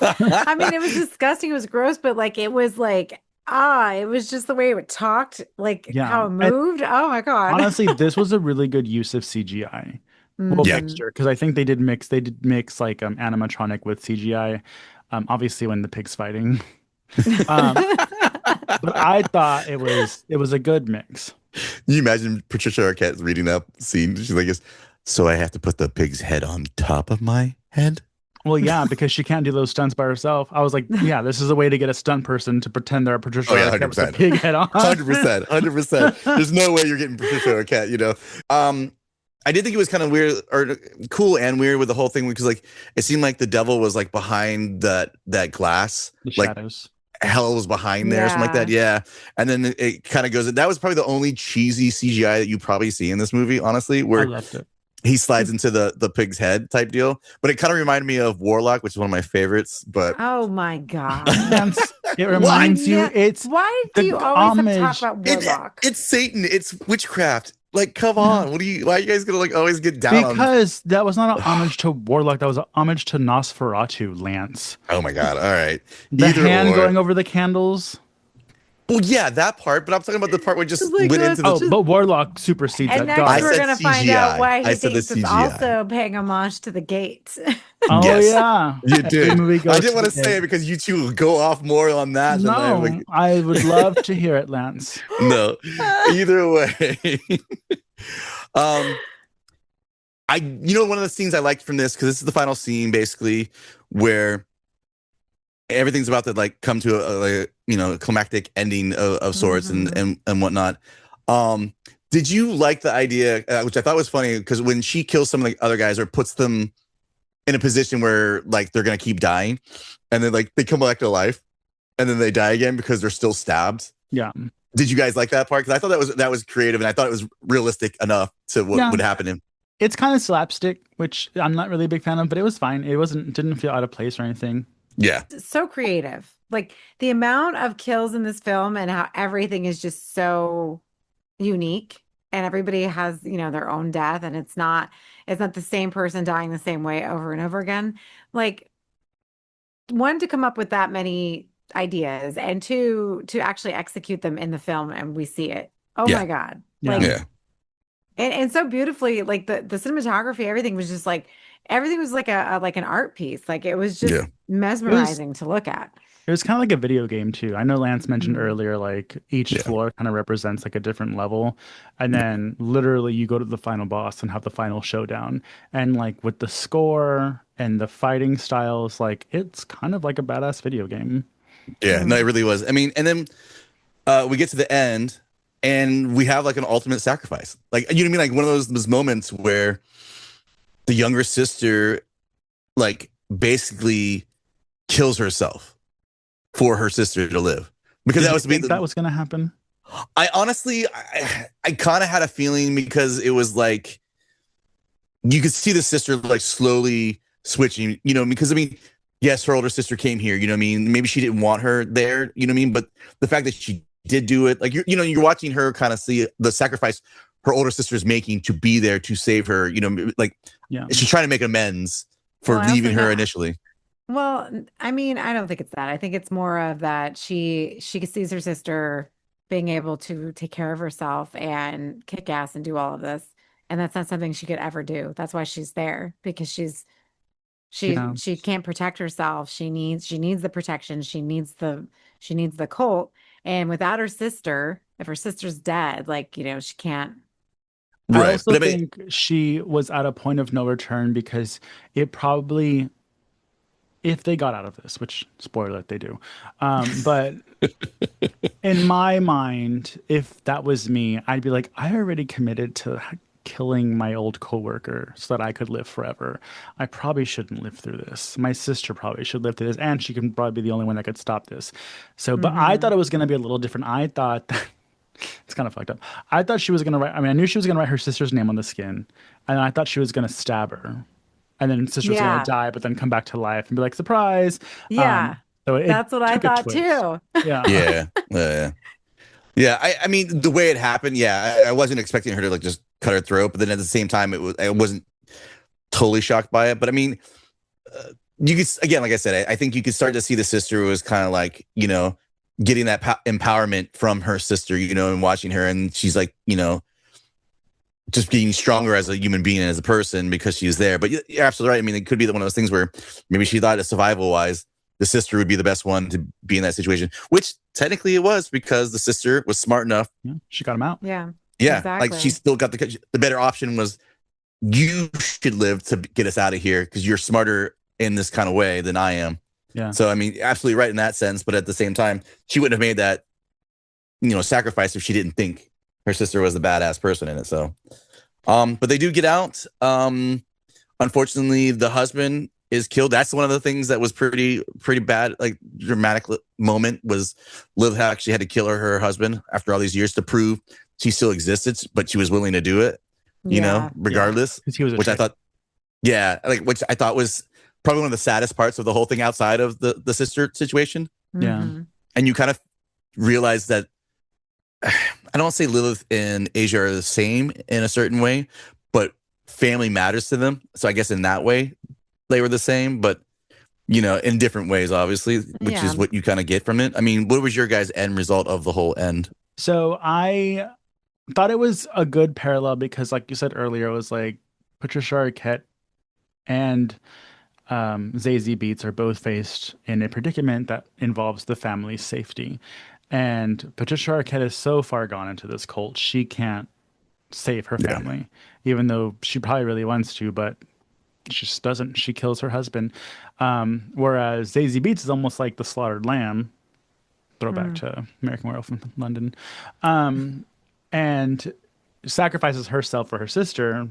I mean, it was disgusting. It was gross, but like, it was like, it was just the way it talked, like how it moved. Oh my God. Honestly, this was a really good use of CGI. Well, mixture, because I think they did mix like animatronic with CGI. Obviously when the pig's fighting. But I thought it was a good mix. You imagine Patricia Arquette reading that scene. She's like, so I have to put the pig's head on top of my head? Well, yeah, because she can't do those stunts by herself. I was like, yeah, this is a way to get a stunt person to pretend they're Patricia Arquette with the pig head on. 100%. There's no way you're getting Patricia Arquette, I did think it was kind of weird, or cool and weird, with the whole thing, because like it seemed like the devil was like behind that glass. The like shadows. Hell was behind there, something like that. Yeah. And then it kind of goes, that was probably the only cheesy CGI that you probably see in this movie, honestly, where I loved it. He slides into the pig's head type deal. But it kind of reminded me of Warlock, which is one of my favorites. But oh my God. It reminds you, it's why do you always have to talk about Warlock? It's Satan, it's witchcraft. Like, come on. Why are you guys gonna like always get down on? Because that was not an homage to Warlock, that was an homage to Nosferatu, Lance. Oh my God. All right. The hand going over the candles. Well, yeah, that part, but I'm talking about the part where it just went into the... but Warlock supersedes and that. next we're going to find out why he thinks it's also paying homage to the Gates. Oh, yeah. You did. I didn't want to say it because you two will go off more on that. No, I would love to hear it, Lance. No, either way. One of the scenes I liked from this, because this is the final scene, basically, where everything's about to like come to a climactic ending of sorts and whatnot. Did you like the idea, which I thought was funny, because when she kills some of the other guys or puts them in a position where like they're gonna keep dying, and then like they come back to life, and then they die again because they're still stabbed? Yeah. Did you guys like that part? Because I thought that was creative, and I thought it was realistic enough to what would happen. It's kind of slapstick, which I'm not really a big fan of, but it was fine. It didn't feel out of place or anything. Yeah. So creative. Like the amount of kills in this film and how everything is just so unique, and everybody has, their own death, and it's not the same person dying the same way over and over again. Like, one, to come up with that many ideas, and two, to actually execute them in the film and we see it. Oh my God. And so beautifully, like the cinematography, everything was just like, everything was like like an art piece. Like it was just mesmerizing to look at. It was kind of like a video game too. I know Lance mentioned earlier, like each floor kind of represents like a different level. And then literally you go to the final boss and have the final showdown. And like with the score and the fighting styles, like it's kind of like a badass video game. Yeah, no, it really was. I mean, and then we get to the end and we have like an ultimate sacrifice. Like, you know what I mean? Like one of those moments where the younger sister like basically kills herself for her sister to live. Because Did that you was think that was going to happen? I honestly, I kind of had a feeling because it was like you could see the sister like slowly switching, because I mean, yes, her older sister came here, you know what I mean? Maybe she didn't want her there, you know what I mean? But the fact that she did do it, like you're watching her kind of see the sacrifice her older sister is making to be there to save her, like Yeah. she's trying to make amends for Well, I leaving also her know. initially. Well, I mean, I don't think it's that. I think it's more of that she sees her sister being able to take care of herself and kick ass and do all of this, and that's not something she could ever do. That's why she's there, because Yeah. she can't protect herself. She needs the protection. She needs the cult, and without her sister, if her sister's dead, like, she can't. I Right. also But I mean, think she was at a point of no return because it probably, if they got out of this, which spoiler alert, they do. But in my mind, if that was me, I'd be like, I already committed to killing my old coworker so that I could live forever. I probably shouldn't live through this. My sister probably should live through this, and she can probably be the only one that could stop this. So, but I Hmm. thought it was going to be a little different. I thought that it's kind of fucked up. I thought she was going to write, I mean, I knew she was going to write her sister's name on the skin, and I thought she was going to stab her. And then sister was going to Yeah, die, but then come back to life and be like, surprise. yeah, So it that's what I took a thought twist. too. Yeah. yeah. Yeah, I mean the way it happened, yeah, I wasn't expecting her to like just cut her throat, but then at the same time, I wasn't totally shocked by it. But I mean, you could again, like I said, I think you could start to see the sister was kind of like getting that empowerment from her sister, and watching her, and she's like just getting stronger as a human being and as a person because she's there. But you're absolutely right. I mean, it could be one of those things where maybe she thought, survival wise, the sister would be the best one to be in that situation, which technically it was because the sister was smart enough. Yeah, she got him out. Yeah, Yeah, like she exactly. still got the better option was you should live to get us out of here because you're smarter in this kind of way than I am. Yeah. So I mean, absolutely right in that sense. But at the same time, she wouldn't have made that sacrifice if she didn't think her sister was the badass person in it. So, but they do get out. Unfortunately, the husband is killed. That's one of the things that was pretty bad, like dramatic moment was Liv actually had to kill her husband after all these years to prove she still existed, but she was willing to do it, Yeah. regardless. Because he was a Which I chick. thought, yeah, like which I thought was probably one of the saddest parts of the whole thing outside of the sister situation. Yeah. Mhm. And you kind of realize that I don't want to say Lilith and Asia are the same in a certain way, but family matters to them. So I guess in that way they were the same, but in different ways, obviously, which Yeah. is what you kind of get from it. I mean, what was your guys' end result of the whole end? So I thought it was a good parallel because, like you said earlier, it was like Patricia Arquette and Zazie Beetz are both faced in a predicament that involves the family's safety. And Patricia Arquette is so far gone into this cult, she can't save her Yeah. family, even though she probably really wants to, but she just doesn't. She kills her husband. Whereas Zazie Beetz is almost like the slaughtered lamb. Throwback to American Werewolf in London. And sacrifices herself for her sister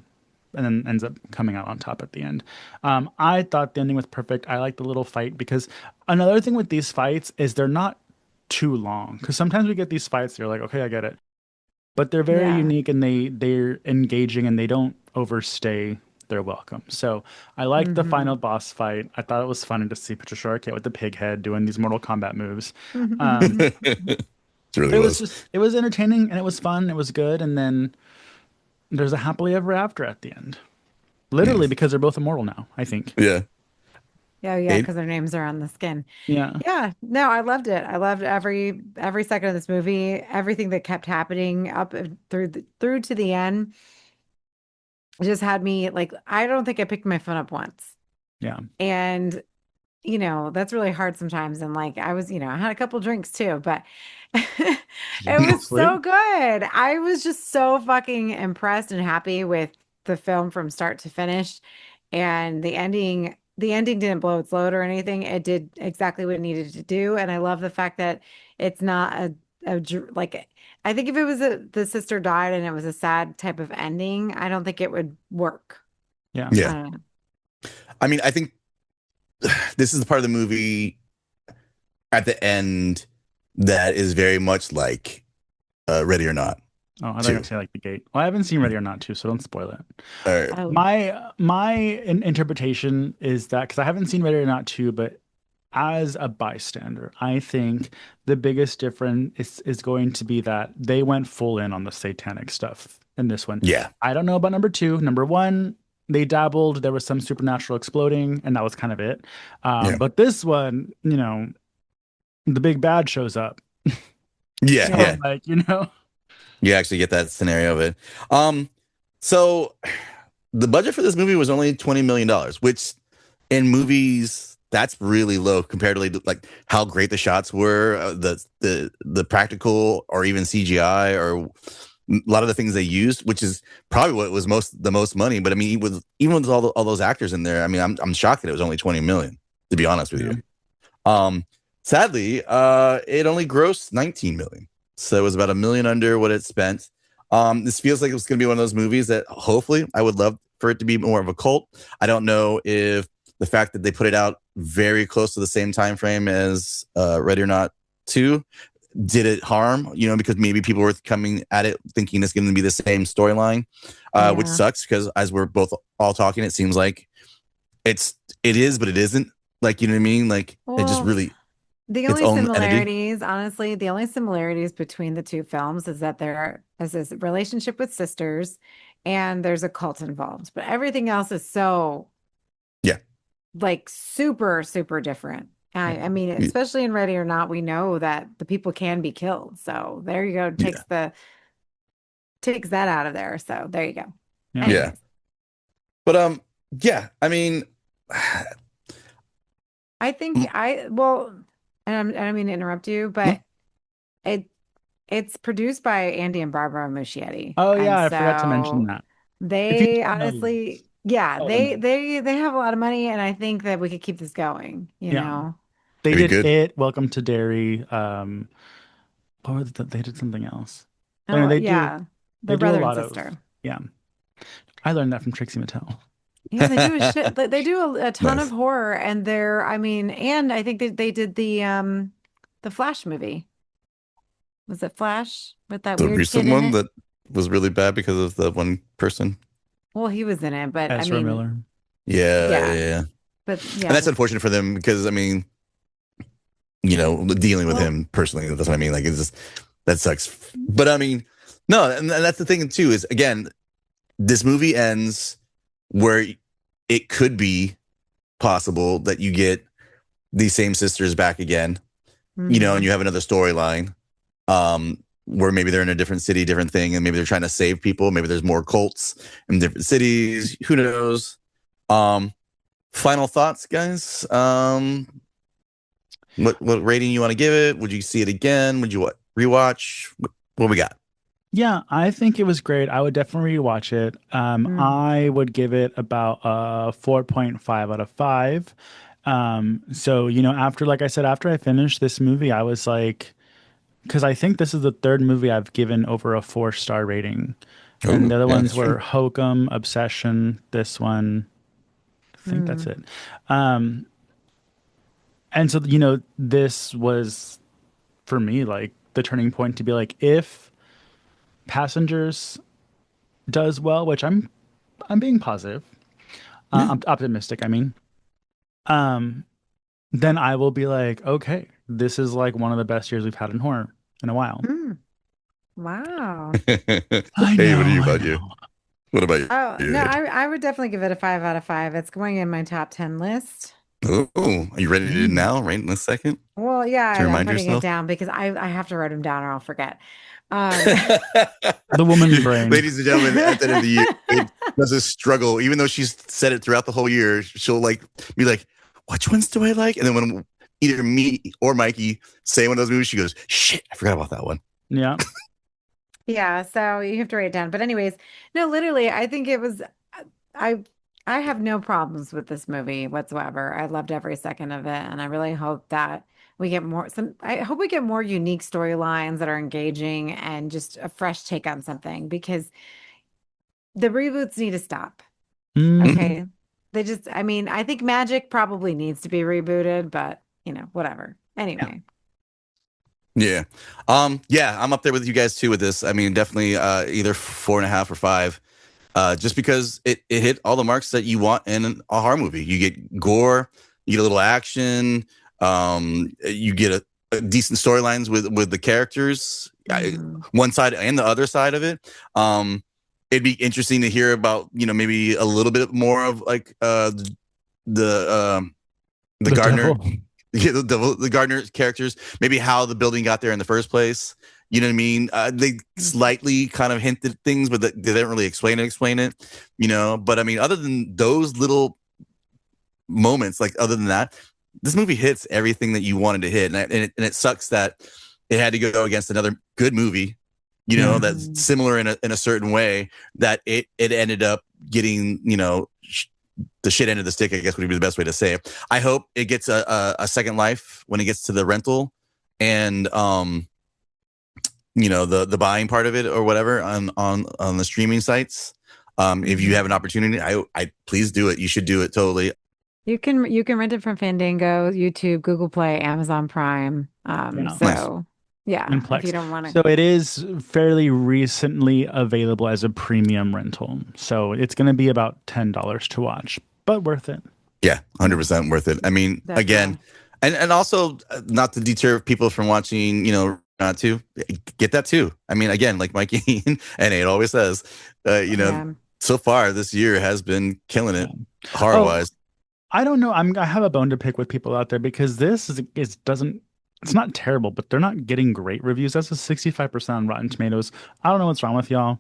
and then ends up coming out on top at the end. I thought the ending was perfect. I like the little fight because another thing with these fights is they're not too long. Because sometimes we get these fights, you're like, okay, I get it. But they're very Yeah. unique and they're engaging and they don't overstay their welcome. So I liked the final boss fight. I thought it was funny to see Patricia Arquette with the pig head doing these Mortal Kombat moves. It really It was was. just, it was entertaining and it was fun. It was good. And then there's a happily ever after at the end. Literally because they're both immortal now, I think. Yeah. Oh yeah, Abe? because their names are on the skin. Yeah. Yeah, no, I loved it. I loved every second of this movie, everything that kept happening up through to the end. It just had me like, I don't think I picked my phone up once. Yeah. And that's really hard sometimes. And like I was, I had a couple drinks too, but it was so Sweet. good. I was just so fucking impressed and happy with the film from start to finish. And the ending didn't blow its load or anything. It did exactly what it needed to do. And I love the fact that it's not like, I think if it was the sister died and it was a sad type of ending, I don't think it would work. Yeah. I Yeah. don't know. I mean, I think this is the part of the movie at the end that is very much like Ready or Not. Oh, I Two. don't say like the gate. Well, I haven't seen Ready or Not 2, so don't spoil it. All right. Oh, My interpretation is that because I haven't seen Ready or Not 2, but as a bystander, I think the biggest difference is going to be that they went full in on the satanic stuff in this one. Yeah. I don't know about number 2. Number 1, they dabbled. There was some supernatural exploding, and that was kind of it. Yeah. But this one, the big bad shows up. Yeah. Yeah. Yeah. Like, You actually get that scenario of it. So the budget for this movie was only $20 million, which in movies that's really low comparatively to like how great the shots were, the practical or even CGI or a lot of the things they used, which is probably what was the most money. But I mean, even with all those actors in there, I mean, I'm shocked that it was only 20 million, to be honest with you. Sadly, it only grossed 19 million. So it was about $1 million under what it spent. This feels like it was going to be one of those movies that hopefully I would love for it to be more of a cult. I don't know if the fact that they put it out very close to the same time frame as Ready or Not 2 did it harm, because maybe people were coming at it thinking it's going to be the same storyline, which sucks because as we're both all talking, it seems like it is, but it isn't. Like, you know what I mean? Like it just really. The its only own similarities, honestly, the only similarities between the two films is that there is this relationship with sisters and there's a cult involved. But everything else is so, like super, super different. I mean, especially in Ready or Not, we know that the people can be killed. So there you go. Takes that out of there. So there you go. Yeah. Anyways. But I mean, I think and I don't mean to interrupt you, but it's produced by Andy and Barbara Muschietti. Oh yeah, I And forgot to mention so that. they honestly, Oh, they have a lot of money, and I think that we could keep this going, you Yeah. know. They Very did good. it. Welcome to Derry. They did something else. I mean, Oh, they yeah. do They're they do a brother and lot of sister. yeah. I learned that from Trixie Mattel. Yeah, they do a shit. They do a ton Nice. of horror, and and I think they did the Flash movie. Was it Flash with that The weird kid recent in one it? that was really bad because of the one person. Well, he was in it, but I Ezra mean, Miller. Yeah. yeah, but And yeah, that's unfortunate for them because I mean, dealing with him personally, that's what I mean. Like it's just that sucks. But I mean, no, and that's the thing too, is again, this movie ends where it could be possible that you get these same sisters back again, and you have another storyline. Where maybe they're in a different city, different thing, and maybe they're trying to save people. Maybe there's more cults in different cities. Who knows? Final thoughts, guys. What rating you want to give it? Would you see it again? Would you rewatch? What we got? Yeah, I think it was great. I would definitely rewatch it. I would give it about a 4.5 out of 5. So, like I said, after I finished this movie, I was like, because I think this is the third movie I've given over a 4-star rating. And the other ones were Hokum, Obsession, this one. I think that's it. And so, this was for me like the turning point to be like, if Passengers does well, which I'm being positive, I'm optimistic, I mean, then I will be like, okay, this is like one of the best years we've had in horror in a while. Wow. Hey, what about you? What about you? Oh, no, I would definitely give it a 5 out of 5. It's going in my top 10 list. Oh, are you ready to do it now, right in a second? Well, yeah, To I'm remind writing it yourself? down because I have to write them down or I'll forget. The woman's brain. Ladies and gentlemen, at the end of the year, it does a struggle. Even though she's said it throughout the whole year, she'll like be like, which ones do I like? And then when either me or Mikey say one of those movies, she goes, shit, I forgot about that one. Yeah. Yeah, so you have to write it down. But anyways, no, literally, I think it was I have no problems with this movie whatsoever. I loved every second of it, and I really hope that we get I hope we get more unique storylines that are engaging and just a fresh take on something because the reboots need to stop. Mhm. Okay. I mean, I think Magic probably needs to be rebooted, but whatever. Anyway. Yeah. Yeah, I'm up there with you guys too with this. I mean, definitely either 4.5 or 5. Just because it hit all the marks that you want in a horror movie. You get gore, you get a little action, you get a decent storylines with the characters, one side and the other side of it. It'd be interesting to hear about, maybe a little bit more of like the gardener. devil. Yeah, the Gardner characters, maybe how the building got there in the first place. You know what I mean? They slightly kind of hinted things, but they didn't really explain it. But I mean, other than those little moments, like other than that, this movie hits everything that you wanted to hit, and it sucks that it had to go against another good movie. That's similar in a certain way, that it ended up getting the shit end of the stick, I guess would be the best way to say it. I hope it gets a second life when it gets to the rental and the buying part of it or whatever on the streaming sites. If you have an opportunity, I please do it. You should do it totally. You can rent it from Fandango, YouTube, Google Play, Amazon Prime. So yeah, And Plex. if you don't want to. So it is fairly recently available as a premium rental. So it's going to be about $10 to watch, but worth it. Yeah, 100% worth it. I mean, Definitely. again, and also not to deter people from watching, not to get that too. I mean, again, like Mikey and Nate always says, so far this year has been killing it horror wise. I don't know. I have a bone to pick with people out there because this it's not terrible, but they're not getting great reviews. That's a 65% on Rotten Tomatoes. I don't know what's wrong with y'all.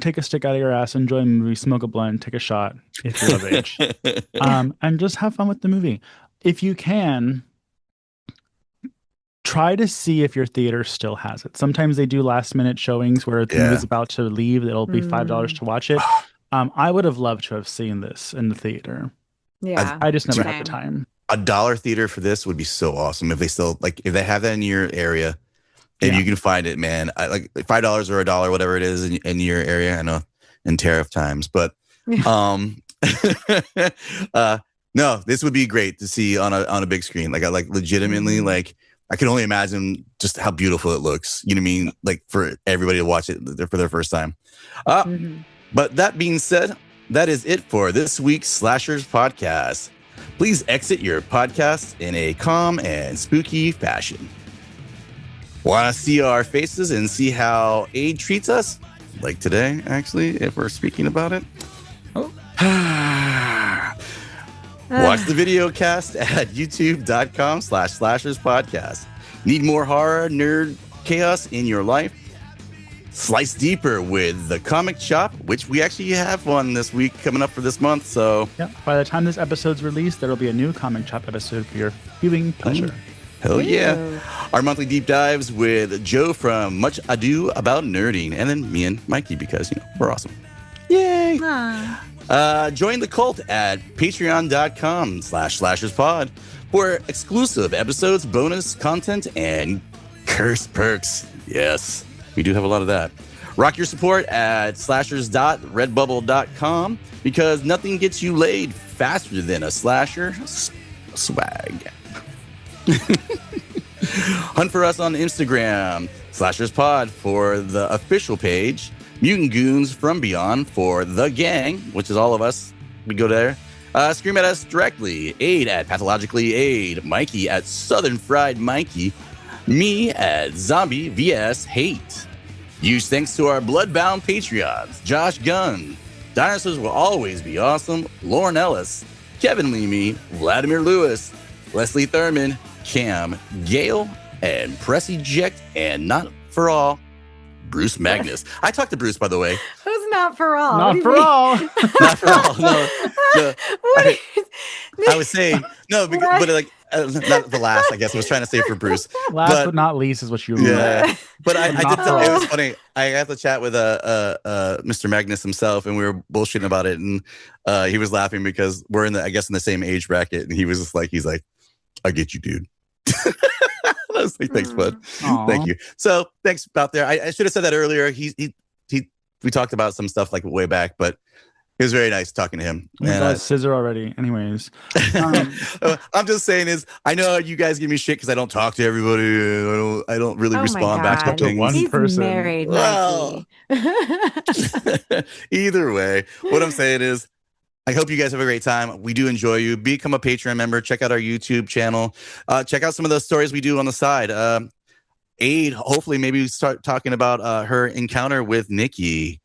Take a stick out of your ass, enjoy a movie, smoke a blunt, take a shot if you're of age, and just have fun with the movie. If you can, try to see if your theater still has it. Sometimes they do last minute showings where the movie's about to leave. It'll be $5 to watch it. I would have loved to have seen this in the theater. Yeah, I just never had the time. $1 theater for this would be so awesome if they still if they have that in your area and you can find it, man. Like $5 or $1, whatever it is in your area. I know in tariff times, but no, this would be great to see on a big screen. Like I legitimately I can only imagine just how beautiful it looks. You know what I mean? Like for everybody to watch it for their first time. But that being said, that is it for this week's Slashers podcast. Please exit your podcast in a calm and spooky fashion. Want to see our faces and see how Aid treats us? Like today, actually, if we're speaking about it. Watch the video cast at youtube.com/slashers podcast. Need more horror, nerd chaos in your life? Slice deeper with the comic shop, which we actually have one this week coming up for this month. So by the time this episode's released, there'll be a new comic shop episode for your viewing pleasure. Hell yeah. Our monthly deep dives with Joe from Much Ado About Nerding, and then me and Mikey, because we're awesome. Yay. Join the cult at patreon.com/slasherspod for exclusive episodes, bonus content, and curse perks. Yes, we do have a lot of that. Rock your support at slashers.redbubble.com because nothing gets you laid faster than a slasher swag. Hunt for us on Instagram, SlashersPod for the official page, Mutant Goons from Beyond for the gang, which is all of us. We go there. Scream at us directly. Aid at Pathologically Aid. Mikey at Southern Fried Mikey. Me at Zombie vs. Hate. Huge thanks to our bloodbound Patreons, Josh Gunn, Dinosaurs Will Always Be Awesome, Lauren Ellis, Kevin Leamy, Vladimir Lewis, Leslie Thurman, Cam, Gail, and Press Eject, and not for all, Bruce Magnus. I talked to Bruce, by the way. Who's not for all? Not for all. Not for all. No. I was saying no, but like not the last. I guess I was trying to say for Bruce. Last but not least is what you. Yeah, but I did. It was funny. I got to chat with Mr. Magnus himself, and we were bullshitting about it, and he was laughing because we're in the same age bracket, and he was just like, I get you, dude. I was like, thanks, bud. Thank you. So thanks out there. I should have said that earlier. We talked about some stuff like way back, but It was very nice talking to him. Oh my And, God, scissor already. Anyways, I'm just saying is I know you guys give me shit because I don't talk to everybody. I don't really Oh my respond back to God. to one things. He's person. married, Well. Mikey. Either way, what I'm saying is I hope you guys have a great time. We do enjoy you. Become a Patreon member. Check out our YouTube channel. Check out some of the stories we do on the side. Aid, hopefully maybe we start talking about her encounter with Nikki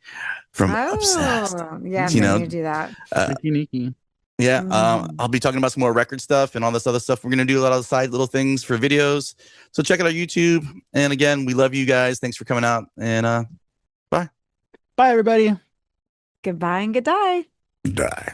from Obsessed. Yes, You I know, need to do that. Nikki. Yeah, Mm. I'll be talking about some more record stuff and all this other stuff. We're going to do a lot of side little things for videos. So check out our YouTube. And again, we love you guys. Thanks for coming out. And bye. Bye, everybody. Goodbye and good day. Bye.